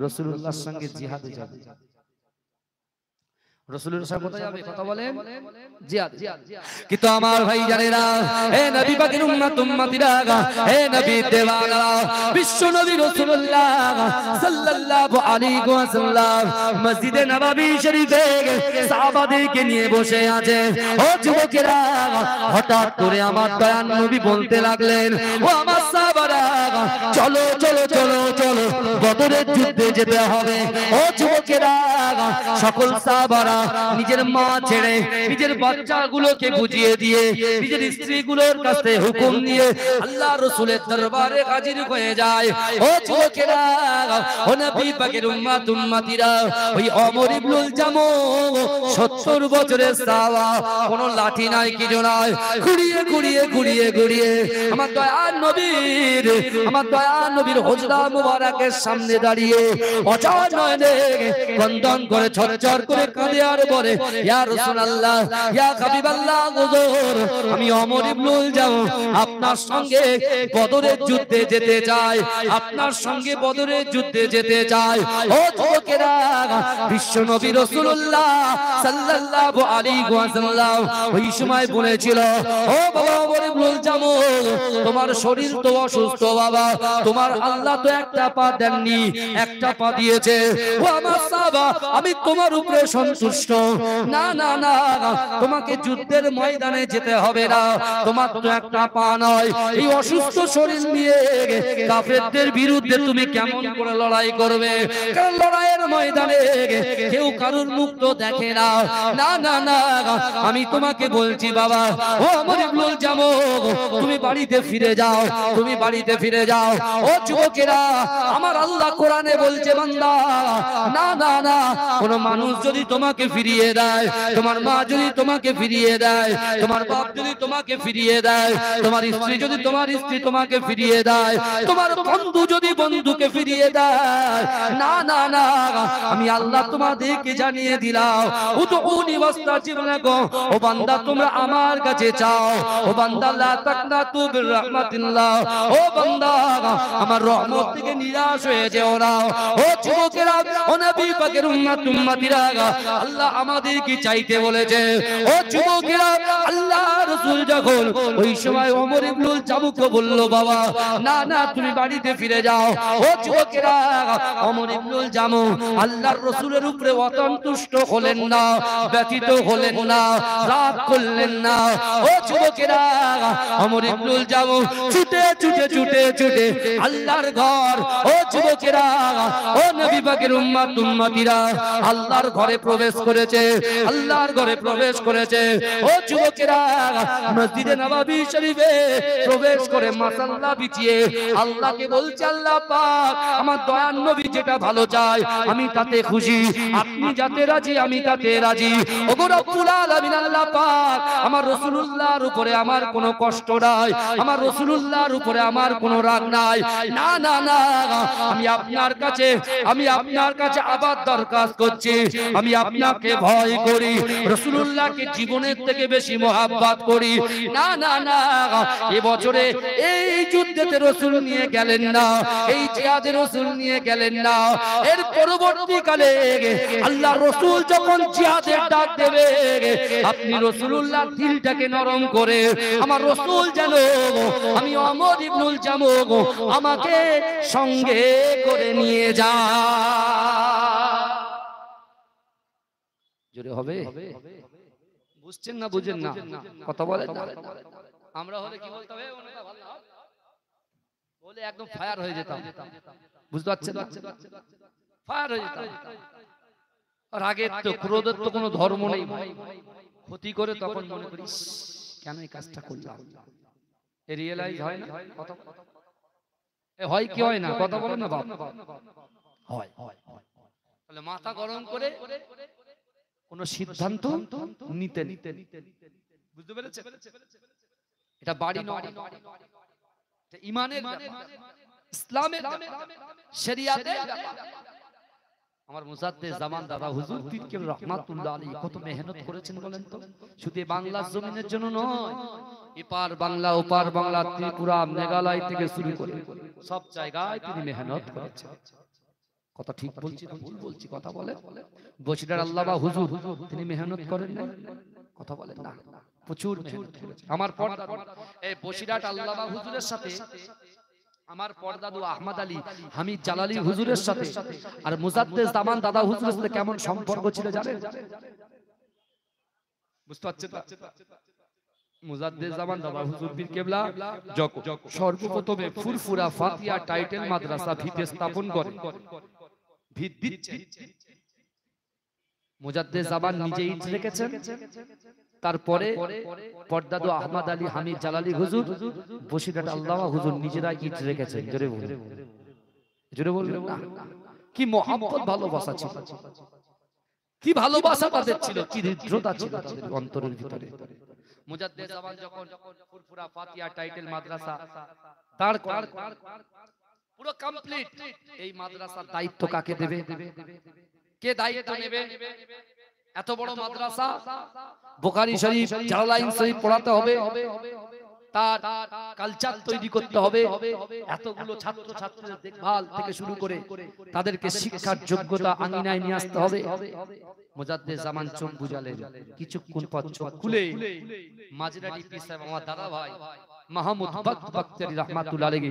রাসূলুল্লাহর সঙ্গে জিহাদে যাবে। রাসূলের সাথে কোথায় যাবে? কথা বলেন, জিহাদ। কিন্তু আমার ভাই জানেরা, হে নবী পাকের উম্মত উম্মতিরা, হে নবী দেওয়ানা, বিশ্ব নবী রাসূলুল্লাহ সাল্লাল্লাহু আলাইহি ওয়াসাল্লাম মসজিদে নববী শরীফে সাহাবাদেরকে নিয়ে বসে আছে। ও যুবকেরা, হঠাৎ করে আমার দয়ার নবী বলতে লাগলেন, ও আমার সাহাবারা, চলো চলো চলো চলো, বদরের যুদ্ধে যেতে হবে। ও যুবকেরা, সকল সাহাবারা নিজের মা ছেড়ে, নিজের বাচ্চাগুলোকে বুঝিয়ে দিয়ে, নিজের স্ত্রীগুলোর কাছে হুকুম নিয়ে আল্লাহ রাসূলের দরবারে হাজির হয়ে যায়। ও যুবকেরা, ও নবী পাকের উম্মত উম্মতিরা, ওই ওমর ইবনুল জামু 70 বছরের সাহাবা, কোনো লাঠি নাই, কিছু নাই, ঘুরিয়ে ঘুরিয়ে ঘুরিয়ে ঘুরিয়ে আমার দয়ার নবীর, আমার দয়ার নবীর হুজরা মুবারকের সামনে দাঁড়িয়ে অজয় নয়নে ক্রন্দন করে, ঝরঝর করে কাঁদে আর বলে, ইয়া রাসূলুল্লাহ, ইয়া হাবিবাল্লাহ, হুজুর, আমি ওমর ইবনুল জামু আপনার সঙ্গে বদরের যুদ্ধে যেতে চাই, আপনার সঙ্গে বদরের যুদ্ধে যেতে চাই। ও যুবকেরা, বিশ্ব নবী রাসূলুল্লাহ সাল্লাল্লাহু আলাইহি ওয়াসাল্লাম ওই সময় বলেছিল, ও বাবা ওমর ইবনুল জামু, তোমার শরীর তো অসুস্থ বাবা, তোমার আল্লাহ তো একটা পা দেননি, একটা পা দিয়েছে। ও আমার সাহাবা, আমি তোমার উপরে সন্তুষ্ট। না না না, তোমাকে যুদ্ধের ময়দানে যেতে হবে না, তোমার তো একটা পা নয়, এই অসুস্থ শরীর নিয়ে কাফেরদের বিরুদ্ধে তুমি কেমন করে লড়াই করবে? কারণ লড়াইয়ের ময়দানে কেউ কারুর মুখ তো দেখে না। না না না, আমি তোমাকে বলছি বাবা, ও ওমর ইবনুল জামু, তুমি বাড়িতে ফিরে যাও, তুমি বাড়িতে ফিরে যাও। ও যুবকেরা, আমার আল্লাহ কোরআনে বলছে, বান্দা, না না না, কোন মানুষ যদি তোমাকে ফিরিয়ে দেয়, তোমার মা যদি তোমাকে ফিরিয়ে দেয়, তোমার বাপ যদি তোমাকে ফিরিয়ে দেয়, তোমার স্ত্রী যদি তোমার স্ত্রী তোমাকে ফিরিয়ে দেয়, তোমার বন্ধু যদি বন্ধুকে ফিরিয়ে দেয়, না না না, আমি আল্লাহ তোমাদেরকে জানিয়ে দিলাম, উদউনি ওয়াস্তাজিব লাকুম, ও বান্দা তোমরা আমার কাছে চাও, ও বান্দা লা তাকনাতু বির রাহমাতিল্লাহ, ও বান্দা আমার রহমত থেকে নিরাশ হয়ে যেও না। ও যুবকেরা, ও নবী পাকের উম্মত উম্মতিরা, আল্লাহ আমাদেরকে চাইতে বলেছে। ও যুবকেরা, আল্লাহ রাসূল যখন ওই সময় ওমর ইবনুল জামুকে বলল, বাবা না না, তুমি বাড়িতে ফিরে যাও। ও যুবকেরা, ওমর ইবনুল জামু আল্লাহর রাসূলের উপরে অসন্তুষ্ট হলেন না, ব্যথিত হলেন না, রাগ করলেন না। ও যুবকেরা, ওমর ইবনুল জামু ছুটে ছুটে ছুটে ছুটে আল্লাহর ঘর, ও যুবকেরা, ও নবী পাকের উম্মত উম্মতিরা, আল্লাহর ঘরে প্রবেশ করেছে, আল্লাহর ঘরে প্রবেশ করেছে। ও যুবকেরা, মসজিদে নববী শরীফে প্রবেশ করে মাসাল্লা বিছিয়ে আল্লাহকে বলছে, আল্লাহ পাক আমার দয়ার নবী যেটা ভালো চায় আমি তাতে খুশি, আপনি যাতে রাজি আমি তাতে রাজি। ওগো রব্বুল আলামিন আল্লাহ পাক আমার রাসূলুল্লাহর উপরে আমার কোনো কষ্ট নাই, আমার রাসূলুল্লাহর উপরে আমার কোনো রাগ নাই। না না না, আমি আপনার কাছে আবার দরখাস্ত করছি, আমি আপনাকে ভয় করি, রাসূলুল্লাহকে জীবনের থেকে বেশি মহব্বত করি। না না না, এবছরে এই যুদ্ধেতে রাসূল নিয়ে গেলেন না, এই জিহাদে রাসূল নিয়ে গেলেন না। এর পরবর্তীকালে আল্লাহর রাসূল যখন জিহাদের ডাক দেবে, আপনি রাসূলুল্লাহর দিলটাকে নরম করে আমার রাসূল যেন আমি ওমর ইবনুল জামুহ আমাকে সঙ্গে করে নিয়ে যা। জোরে হবে? বুঝছেন না বুঝেন না? কথা বলেন না। আমরা হলে কি বলতে হবে? বলে একদম ফায়ার হয়ে যেতাম, বুঝতে পারছেন? ফায়ার হয়ে যেতাম। আর আগে তো ক্রোধের তো কোনো ধর্ম নেই, ক্ষতি করে তখন মনে করিস কেন এই কাজটা করলাম, এ রিয়েলাইজ হয় না? কথা এ হয় কি হয় না? কথা বলেন না বাপ। হয়। তাহলে মাথা গরম করে কোন সিদ্ধান্ত নিতে, বুঝতে পেরেছেন? এটা বাড়ি নয়, এটা ঈমানের ব্যাপার, ইসলামের ব্যাপার, শরিয়াতের ব্যাপার। আমার মুজাদ্দেদ জামান দাদা হুজুর পীর কেবলা রাহমাতুল্লাহ আলাইহি কত মেহনত করেছেন বলেন তো? শুধু বাংলার জমিনের জন্য নয়, এপার বাংলা ওপার বাংলা, ত্রিপুরা মেঘালয় থেকে শুরু করে সব জায়গায় তিনি মেহনত করেছেন। কথা ঠিক বলছি না ভুল বলছি? কথা বলে। বসিরার আল্লামা হুজুর তিনি মেহনত করেন না? কথা বলেন না, প্রচুর মেহনত করেছেন। আমার পরদাদু এই বসিরাট আল্লামা হুজুরের সাথে আমার পরদাদু আহমদ আলী হামিদ জালালি হুজুরের সাথে আর মুজাদ্দেদ জামান দাদা হুজুরের সাথে কেমন সম্পর্ক ছিল জানেন? বুঝতে পারছেন? মুজাদ্দেদ জামান দাদা হুজুর পীর কেবলা সর্বপ্রথমে ফুরফুরা ফাতিহা টাইটেল মাদ্রাসা ভিতে স্থাপন করেন, ভিত দিচ্ছে মুজাদ্দেদ জামান নিজে ইট রেখেছেন। তারপরে পরদাদু আহমদ আলী হামিদ জালালি হুজুর, বসিরহাট আল্লামা হুজুর নিজেরা ইট রেখেছেন। জোরে বলুন, জোরে বলুন না। কি মহব্বত, ভালোবাসা ছিল, কি ভালোবাসা তাদের ছিল, কি হৃদ্রতা ছিল তাদের অন্তরের ভিতরে। মুজাদ্দেদ জামান যখন ফুরফুরা ফাতিহা টাইটেল মাদ্রাসা দাঁড় করার পুরো কমপ্লিট, এই মাদ্রাসার দায়িত্ব কাকে দেবে? কে দায়িত্ব নেবে? এত বড় মাদ্রাসা, বুখারী শরীফ জালালাইন শরীফ পড়াতে হবে, তার কালচার তৈরি করতে হবে, এতগুলো ছাত্র ছাত্রীদের দেখভাল থেকে শুরু করে তাদেরকে শিক্ষার যোগ্যতা আঙিনায় নিয়ে আসতে হবে। মুজাদ্দেদ জামান চোখ বুঝালেন, কিছুক্ষণ পর চোখ খুলে মাঝরাটি পীর সাহেব আমার দাদা ভাই মাহমুদ বখতিয়ারি রাহমাতুল্লাহ আলাইহি,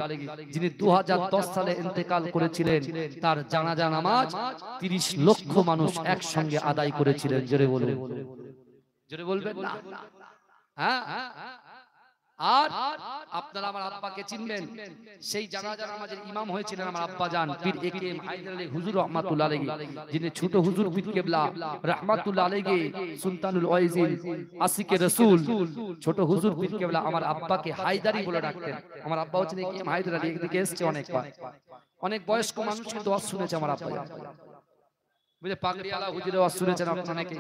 যিনি 2010 সালে ইন্তেকাল করেছিলেন, তার জানাজা নামাজ 30 লক্ষ মানুষ একসঙ্গে আদায় করেছিলেন। জোরে বলুন, জোরে বলবেন না? হ্যাঁ। আর আপনারা আমার আব্বাকে চিনবেন, সেই জানাজা নামাজের ইমাম হয়েছিলেন আমার আব্বা জান পীর একেএম হায়দার আলী হুজুর রাহমাতুল্লাহ আলাইহি, যিনি ছোট হুজুর পীর কেবলা রাহমাতুল্লাহ আলাইহি সুলতানুল ওয়াইজিন আশিকে রাসূল, ছোট হুজুর পীর কেবলা আমার আব্বাকে হায়দারি বলে ডাকতেন। আমার আব্বা হচ্ছেন একেএম হায়দার আলী, এদিকে এসেছে অনেকবার, অনেক বয়স্ক মানুষ কিন্তু ওয়াজ শুনেছে আমার আব্বা জান, বুঝে পাগড়িওয়ালা হুজুরের ওয়াজ শুনেছেন আপনারা অনেকে,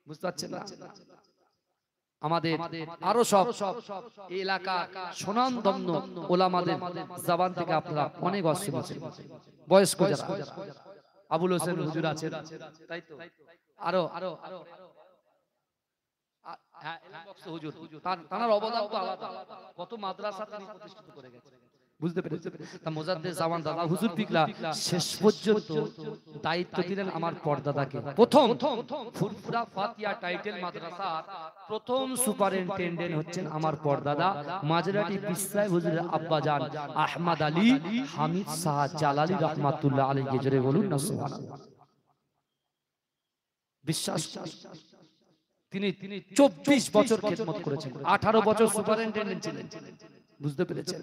বুঝতে পারছেন না? আমাদের আরো সব এলাকা সুনামধন্য ওলামাদের জবান থেকে আপনারা অনেক ওয়াজ শুনেছেন, বয়স্ক যারা আবুল হোসেন হুজুর আছেন, তাই তো আরো হ্যাঁ হুজুর, তার অবদান তো আলাদা, কত মাদ্রাসা তিনি প্রতিষ্ঠিত করে গেছেন, বুঝতে পেরেছেন? তা মুজাদ্দেদ জামান দাদা হুজুর পিকলা শেষ পর্যন্ত দায়িত্ব দিলেন আমার পরদাদাকে। প্রথম ফুরফুরা ফাতিহা টাইটেল মাদ্রাসার প্রথম সুপারিনটেন্ডেন্ট হচ্ছেন আমার পরদাদা মাঝরাটি পীর সাহেব হুজুরের আব্বা জান আহমদ আলী হামিদ শাহ জালালি রাহমাতুল্লাহ আলাইহি। জোরে বলুন না সুবহানাল্লাহ। বিশ্বাস, তিনি 24 বছর খেদমত করেছেন, 18 বছর সুপারিনটেন্ডেন্ট ছিলেন, বুঝতে পেরেছেন?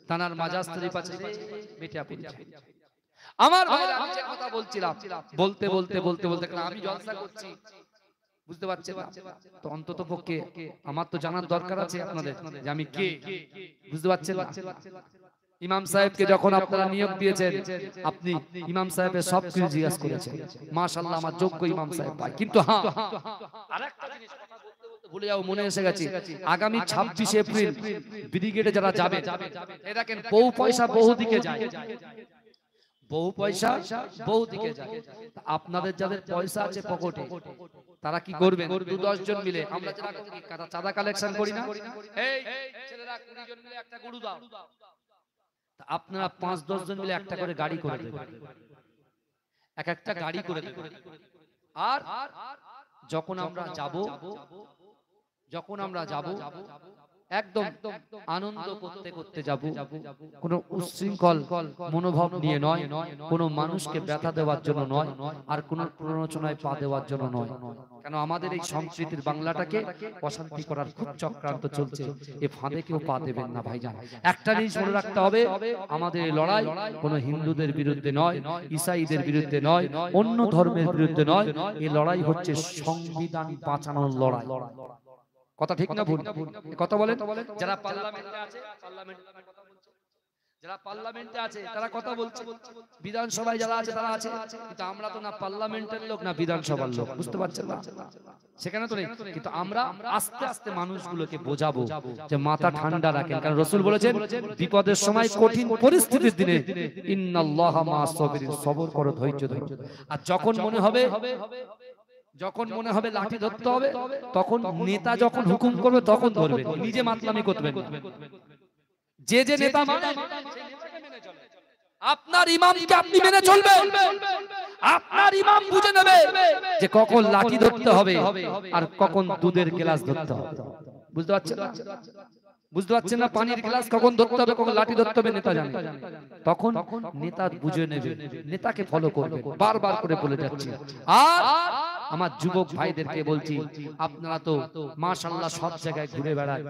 তানার মাজাজ শরীফ আছে মিঠাপুর। আমার ভাইরা, আমি যে কথা বলছিলাম, বলতে বলতে বলতে বলতে কারণ আমি জলসা করছি, বুঝতে পারছেন না? তো অন্তত পক্ষে আমার তো জানার দরকার আছে আপনাদের যে আমি কে, বুঝতে পারছেন না? ইমাম সাহেবকে যখন আপনারা নিয়োগ দিয়েছেন, আপনি ইমাম সাহেবের সব কিছু জিজ্ঞাসা করেছেন। মাশাআল্লাহ, আমার যোগ্য ইমাম সাহেব ভাই। কিন্তু হ্যাঁ, আরেকটা জিনিস কথা বলতে বলতে ভুলে যাও, মনে এসে গেছে। আগামী 26 এপ্রিল ব্রিগেডে যারা যাবে, এই দেখেন বহু পয়সা বহু দিকে যায়, বহু পয়সা বহু দিকে যায়। আপনাদের যাদের পয়সা আছে পকেটে, তারা কি করবেন? 2-10 জন মিলে আমরা যারা চাঁদা কালেকশন করি না, এই ছেলেরা 20 জন মিলে একটা গরু দাও, আপনারা 5-10 জন মিলে একটা করে গাড়ি করে দেবেন, এক একটা গাড়ি করে দেবেন। আর যখন আমরা যাব একদম আনন্দ করতে করতে যাব, কোনো উচ্ছৃঙ্খল মনোভাব নিয়ে নয়, কোনো মানুষকে ব্যথা দেওয়ার জন্য নয়, আর কোনো প্ররোচনায় পা দেওয়ার জন্য নয়। কেন আমাদের এই সংস্কৃতির বাংলাটাকে অশান্তি করার খুব চক্রান্ত চলছে, এ ফাঁদে কেউ পা দেবেন না ভাইজান। একটা জিনিস মনে রাখতে হবে, আমাদের এই লড়াই কোনো হিন্দুদের বিরুদ্ধে নয়, ঈসাইদের বিরুদ্ধে নয়, অন্য ধর্মের বিরুদ্ধে নয়, এই লড়াই হচ্ছে সংবিধান বাঁচানোর লড়াই। কথা ঠিক না ভুল? কথা বলেন। যারা পার্লামেন্টে আছে, যারা পার্লামেন্টে আছে তারা কথা বলছে, বিধানসভায় যারা আছে তারা আছে, কিন্তু আমরা তো না পার্লামেন্টের লোক না বিধানসভার লোক, বুঝতে পারছেন না? সেখানে তো নেই, কিন্তু আমরা আস্তে আস্তে মানুষগুলোকে বোঝাবো যে মাথা ঠান্ডা রাখেন, কারণ রাসূল বলেছেন বিপদের সময়, কঠিন পরিস্থিতির দিনে ইন্নাল্লাহা মা'আস সাবিরিন, সবর করো, ধৈর্য ধরো। আর যখন মনে হবে লাঠি ধরতে হবে, তখন নেতা যখন হুকুম করবে তখন ধরবে, নিজে মাতলামি করবেন। যে যে নেতা মানে আপনার ইমামকে আপনি মেনে চলবেন, আপনার ইমাম বুঝে নেবে যে কখন লাঠি ধরতে হবে আর কখন দুধের গ্লাস ধরতে হবে। বুঝতে পারছেন না? বুঝতে পারছেন না? পানির গ্লাস কখন ধরতে হবে, কখন লাঠি ধরতে হবে নেতা জানে, তখন নেতা বুঝে নেবে, নেতাকে ফলো করবে। বারবার করে বলে যাচ্ছি। আর আমার যুবক ভাইদেরকে বলছি, আপনারা তো মাশাআল্লাহ সব জায়গায় ঘুরে বেড়ান,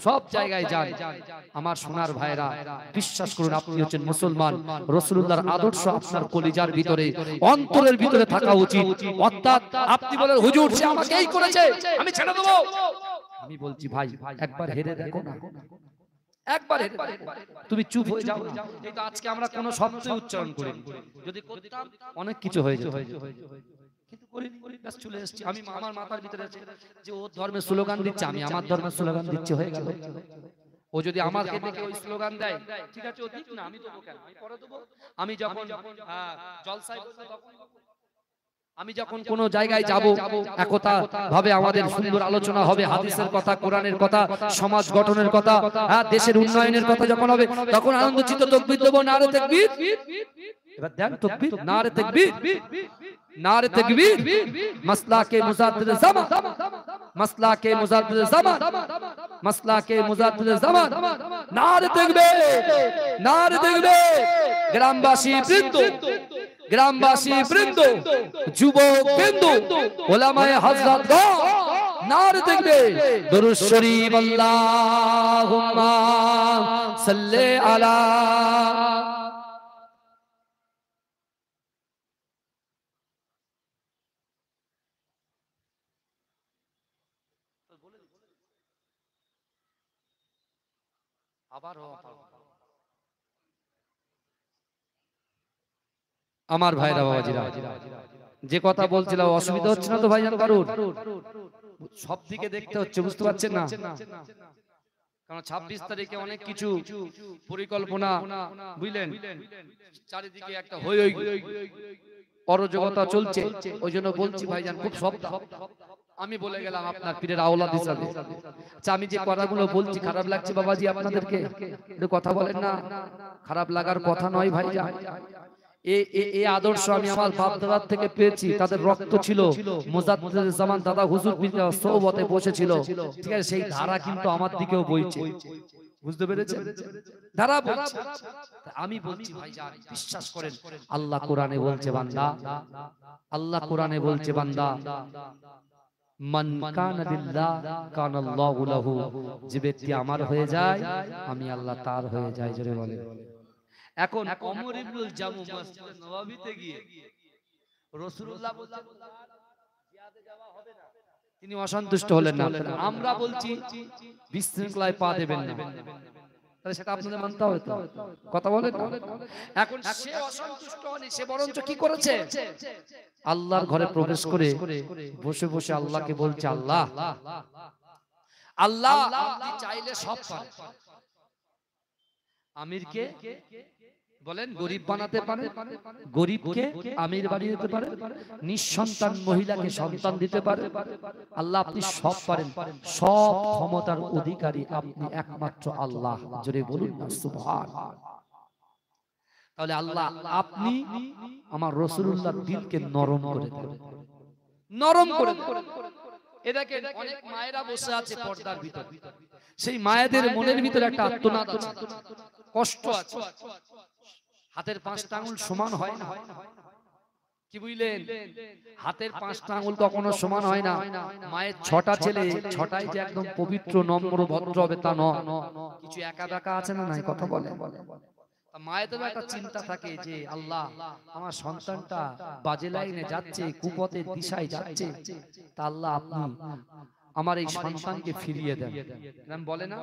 সব জায়গায় যান। আমার সোনার ভাইরা, বিশ্বাস করুন, আপনি হচ্ছেন মুসলমান। রাসূলুল্লাহর আদর্শ আপনার কলিজার ভিতরে, অন্তরের ভিতরে থাকা উচিত। অর্থাৎ আপনি বলেন হুজুর সে আমাকে এই করেছে, আমি ছেড়ে দেব। আমি বলছি ভাই, একবার হেরে দেখো না, একবার হেরে দেখো, তুমি চুপ হয়ে যাও না। এই তো আজকে আমরা কোনো শব্দ উচ্চারণ করি, যদি করতাম অনেক কিছু হয়ে যেত, কিন্তু করিনি, ব্যাস চলে এসেছি। আমি আমার মাথার ভিতরে আছে যে ও ধর্মের স্লোগান দিচ্ছে, আমি আমার ধর্মের স্লোগান দিচ্ছি, হয়ে গেল। ও যদি আমাকে দেখে ওই স্লোগান দেয়, ঠিক আছে ও দিক না, আমি দেবো কেন, আমি পরে দেবো। আমি যখন জলসায় বসে, আমি যখন কোন জায়গায় যাব, একতা ভাবে আমাদের সুন্দর আলোচনা হবে, হাদিসের কথা, কোরআনের কথা, সমাজ গঠনের কথা, দেশের উন্নয়নের কথা যখন হবে, তখন আনন্দচিত্ত তাকবীর দেব, নারে তাকবীর। এবার দেন তাকবীর, নারে তাকবীর, নারে তাকবীর। মাসলাকে মুজাদ্দিদ জামান, মাসলাকে মুজাদ্দিদ জামান, মাসলাকে মুজাদ্দিদ জামান, নারে তাকবীর, নারে তাকবীর। গ্রামবাসী বৃন্দ, গ্রামবাসী বৃন্দ, যুবক বৃন্দ, ওলামায়ে হযরত, নারে তাকবীর, দুরূদ শরীফ, আল্লাহুম্মা সাল্লি আলা। আমার ভাইরা, বাবাজিরা, যে কথা বলছিলাম, অসুবিধা হচ্ছে না তো ভাইজান কারুর? সব দিকে দেখতে হচ্ছে, বুঝতে পারছেন না? কারণ 26 তারিখে অনেক কিছু পরিকল্পনা, বুঝলেন, চারিদিকে একটা হই হই অরাজকতা চলছে। ওই জন্য বলছি ভাইজান, খুব সাবধান। আমি বলে গেলাম আপনার পীরের আওলাদ হিসাবে। আচ্ছা, আমি যে কথাগুলো বলছি খারাপ লাগছে বাবাজি আপনাদেরকে? একটু কথা বলেন না, খারাপ লাগার কথা নয় ভাইজান। এই আদর্শ আমি আমার বাপ দাদার থেকে পেয়েছি, তাদের রক্ত ছিল। মুজাদ্দিদ জামান দাদা হুজুর সোহবতে বসেছিল, ঠিক আছে? সেই ধারা কিন্তু আমার দিকেও বইছে, বুঝতে পেরেছেন? ধারা বইছে। আমি বলছি ভাইজান, বিশ্বাস করেন, আল্লাহ কোরআনে বলছে বান্দা, আল্লাহ কোরআনে বলছে বান্দা, মান কানা লিল্লাহ কানাল্লাহু লাহু, যে ব্যক্তি আমার হয়ে যায় আমি আল্লাহ তার হয়ে যাই। জোরে বলে। এখন ওমর ইবনুল জামু মসজিদে নববীতে গিয়ে রাসূলুল্লাহ বলছেন জিহাদে যাওয়া হবে না, তিনি অসন্তুষ্ট হলেন না। আমরা বলছি বিশৃঙ্খলায় পা দেবেন না, তাহলে সেটা আপনাদের মানতে হবে তো, কথা বলেন না। এখন সে অসন্তুষ্ট হয়নি, সে বরঞ্চ কি করেছে, আল্লাহর ঘরে প্রবেশ করে বসে বসে আল্লাহকে বলছে, আল্লাহ আল্লাহ আপনি চাইলে সব পারেন। আমিরকে বলেন গরিব বানাতে পারে, গরিবকে আমির বানিয়ে দিতে পারে, নিঃসন্তান মহিলাকে সন্তান দিতে পারে। আল্লাহ আপনি সব পারেন, সব ক্ষমতার অধিকারী আপনি একমাত্র আল্লাহ। জোরে বলুন না সুবহানাল্লাহ। তাহলে আল্লাহ আপনি আমার রাসূলুল্লাহর দিলকে নরম করে দেন, নরম করে দেন। এ দেখেন অনেক মায়েরা বসে আছে পর্দার ভিতর, সেই মায়েদের মনের ভিতরে একটা আত্মনাদ আছে, কষ্ট আছে। হাতের পাঁচটা আঙ্গুল সমান হয় না, কি বুঝলেন? হাতের পাঁচটা আঙ্গুল কখনো সমান হয় না। মায়ের ছটা ছেলে, ছটাই যে একদম পবিত্র নম্র ভদ্র হবে তা নয়, কিছু একা বেকা আছে না, নাই কথা বলে। মায়েদের একটা চিন্তা থাকে যে আল্লাহ আমার সন্তানটা বাজে লাইনে যাচ্ছে, কুপথের দিশায় যাচ্ছে, তা আল্লাহ আপনি আমার এই সন্তানকে ফিরিয়ে দেন। এরকম বলে না?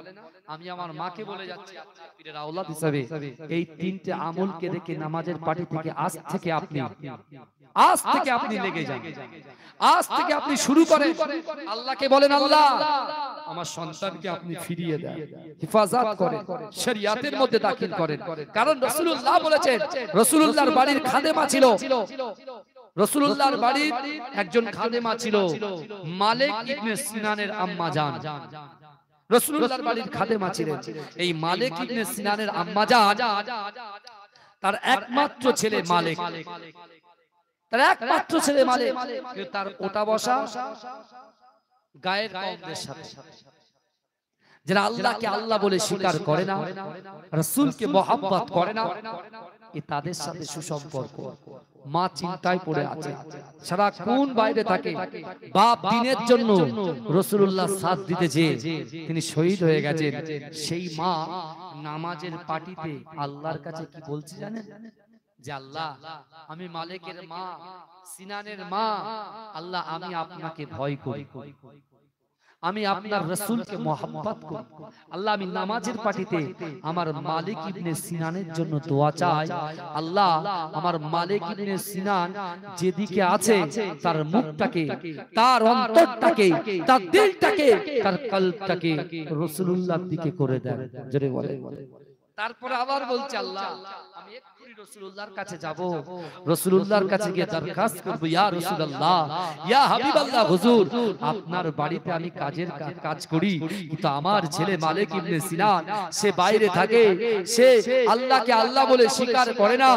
আমি আমার মাকে বলে যাচ্ছি আপনার পীরের আওলাদ হিসেবে এই তিনটে আমলকে দেখে নামাজের পাটি থেকে আজ থেকে আপনি লেগে যান, আজ থেকে আপনি শুরু করেন, আল্লাহকে বলেন আল্লাহ আমার সন্তানকে আপনি ফিরিয়ে দেন, হেফাজত করেন, শরিয়াতের মধ্যে দাখিল করেন। কারণ রাসূলুল্লাহ বলেছেন, রাসূলুল্লাহর বাড়ির খাদেমা ছিল, রাসূলুল্লাহর বাড়ির একজন খাদেমা ছিল মালিক ইবনে সিনানের আম্মা জান। রাসূলুল্লাহর বাড়ির খাদেমা ছিলেন এই মালিক ইবনে সিনানের আম্মা জান। তার একমাত্র ছেলে মালিক, তার একমাত্র ছেলে মালিক, তার ওটা বসা গায়ের কওমদের সাথে, যারা আল্লাহকে আল্লাহ বলে স্বীকার করে না, রাসূলকে মহব্বত করে না, এ তাদের সাথে সুসম্পর্ক। মা চিন্তায় পড়ে আছে, সারাক্ষণ বাইরে থাকে, বাপ দিনের জন্য রাসূলুল্লাহ সাথ দিতে যেয়ে তিনি শহীদ হয়ে গেছেন। সেই মা নামাজের পাটিতে আল্লাহর কাছে কি বলছে জানেন? যে আল্লাহ আমি মালিকের মা, সিনানের মা, আল্লাহ আমি আপনাকে ভয় করি, আমি আপনার রাসূলকে মহব্বত করি, আল্লাহ আমি নামাজের পাটিতে আমার মালিক ইবনে সিনানের জন্য দোয়া চাই। আল্লাহ আমার মালিক ইবনে সিনান যেদিকে আছে তার মুখটাকে, তার অন্তরটাকে, তার দিলটাকে, তার কলবটাকে রাসূলুল্লাহর দিকে করে দেন। জোরে বলে। তারপরে আবার বলছে আল্লাহ আমি এক্ষুনি রাসূলুল্লাহর কাছে যাব, রাসূলুল্লাহর কাছে গিয়ে দরখাস্ত করব, ইয়া রাসূলুল্লাহ, ইয়া হাবিবাল্লাহ, হুজুর আপনার বাড়িতে আমি কাজ করি, কিন্তু আমার ছেলে মালিক ইবনে সিনান সে বাইরে থাকে, সে আল্লাহকে আল্লাহ বলে স্বীকার করে না,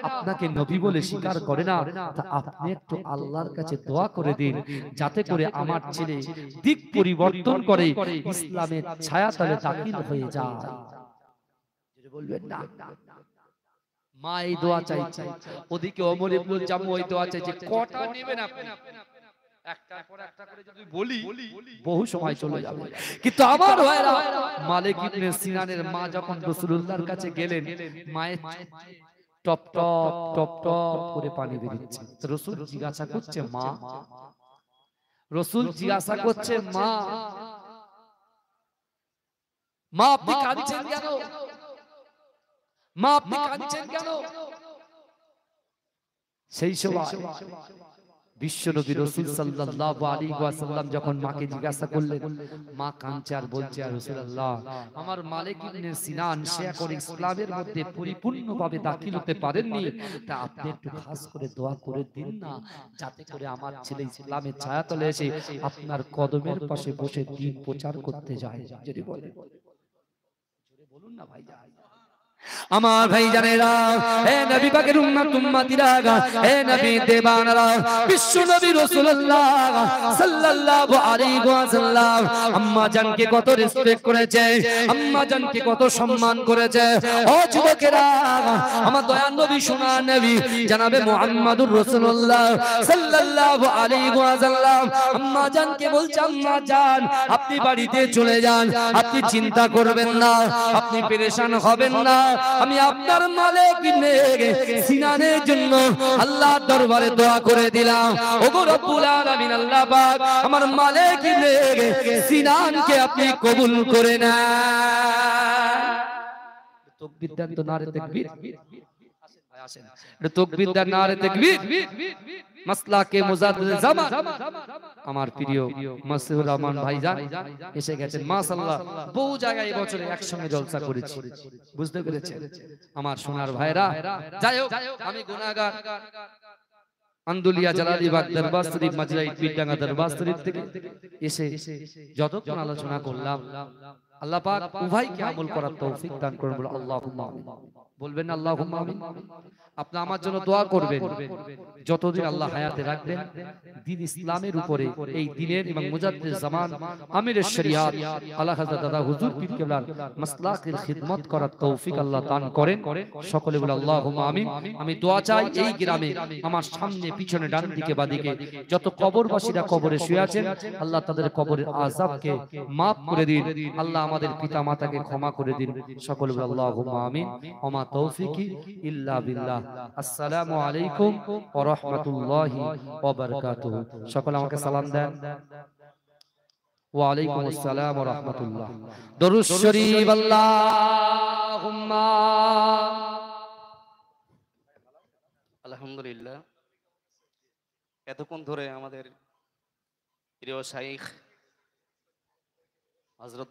আপনাকে নবী বলে স্বীকার করে না, তা আপনি একটু আল্লাহর কাছে দোয়া করে দিন যাতে করে আমার ছেলে দিক পরিবর্তন করে ইসলামের ছায়াতলে দাখিল হয়ে যায়। বলবেন না, মা এই দোয়া চাইছে, ওদিকে ওমর ইবনুল জামু ওই দোয়া চাইছে। কটা নেবেন আপনি? একটার পর একটা করে যদি বলি বহু সময় চলে যাবে, কিন্তু আমার ভাইরা মালিক ইবনে সিনানের মা যখন রাসূলুল্লাহর কাছে গেলেন, মায়ের টপ টপ টপ টপ করে পানি বেরিয়েছে। রাসূল জিজ্ঞাসা করছে মা, রাসূল জিজ্ঞাসা করছে মা, মা আপনি কাঁদছেন কেন? মা আপনি কাঁদছেন কেন? সেই সময় বিশ্বনবী রাসূল সাল্লাল্লাহু আলাইহি ওয়াসাল্লাম যখন মাকে জিজ্ঞাসা করলেন, মা কাঁদছে আর বলছে, আর রাসূলুল্লাহ আমার মালিক ইবনে সিনান সে এখন ইসলামের মধ্যে পরিপূর্ণভাবে দাখিল হতে পারেননি, তা আপনি একটু খাস করে দোয়া করে দিন না যাতে করে আমার ছেলে ইসলামের ছায়াতলে এসে আপনার কদমের পাশে বসে দ্বীন প্রচার করতে যায়। যদি বলে, জোরে বলুন না ভাইয়া। আমার ভাই জানেরা, হে নবী পাকের উম্মত উম্মতিরা, হে নবী দেবানরা, বিশ্ব নবী রাসূলুল্লাহ সাল্লাল্লাহু আলাইহি ওয়াসাল্লাম আম্মা জানকে কত রেসপেক্ট করেছে, আম্মা জানকে কত সম্মান করেছে। ও যুবকেরা, আমার দয়ার নবী সোনার নবী জনাবে মুহাম্মদুর রাসূলুল্লাহ সাল্লাল্লাহু আলাইহি ওয়াসাল্লাম আম্মা জানকে বলছে, আম্মা জান আপনি বাড়িতে চলে যান, আপনি চিন্তা করবেন না, আপনি পেরেশান হবেন না, আমি আপনার মালিক সিনানের জন্য আল্লাহর দরবারে দোয়া করে দিলাম। ওগো রব্বুল আলামিন আল্লাহ পাক আমার মালিক সিনানকে আপনি কবুল করে নেন। তাকবীর দেন তো, নারে তাকবীর। আসেন এটা তাকবীর দেন, নারে তাকবীর। মাসলাকে মুজাদ্দিদ জামান আমার প্রিয় মাসুর রহমান ভাইজান এসে গেছেন। মাশাআল্লাহ, বহু জায়গায় বছরে একসঙ্গে জলসা করেছি, বুঝতে পেরেছেন আমার সোনার ভাইরা। যাই হোক, আমি গুনাহগার আন্দুলিয়া জালালিবাগ দরবার শরীফ মাজরাই পিডাঙ্গা দরবার শরীফ থেকে এসে যতক্ষণ আলোচনা করলাম, আল্লাহ পাক উভয়কে আমল করার তৌফিক দান করুন। বলে আল্লাহুম্মা আমিন। বলবেন আল্লাহুম্মা আমিন। আপনি আমার জন্য দোয়া করবেন, যতদিন আল্লাহ হায়াতে রাখবেন দ্বীন ইসলামের উপরে, এই দ্বীনের এবং মুজাদ্দিদ জামান আমিরের শরিয়াত আলা হযরত দাদা হুজুর পীর কেবলার মাসলাকের খিদমত করার তৌফিক আল্লাহ দান করেন। সকলে বলে আল্লাহুম্মা আমিন। আমি দোয়া চাই এই গ্রামে আমার সামনে পিছনে ডান দিকে বাদিকে যত কবরবাসীরা কবরে শুয়ে আছেন, আল্লাহ তাদের কবরের আযাবকে maaf করে দিন, আল্লাহ আমাদের পিতা মাতাকে ক্ষমা করে দিন। সকলে বলে আল্লাহুম্মা আমিন। ওমা তৌফিকি ইল্লা বিল্লাহ। আসসালামু আলাইকুম ওয়া রাহমাতুল্লাহি ওয়া বারাকাতুহু। সকলে আমাকে সালাম দেন। ওয়া আলাইকুম আসসালাম ওয়া রাহমাতুল্লাহ। দরুদ শরীফ। আল্লাহুম্মা
আলহামদুলিল্লাহ, এতক্ষণ ধরে আমাদের প্রিয় শাইখ হযরত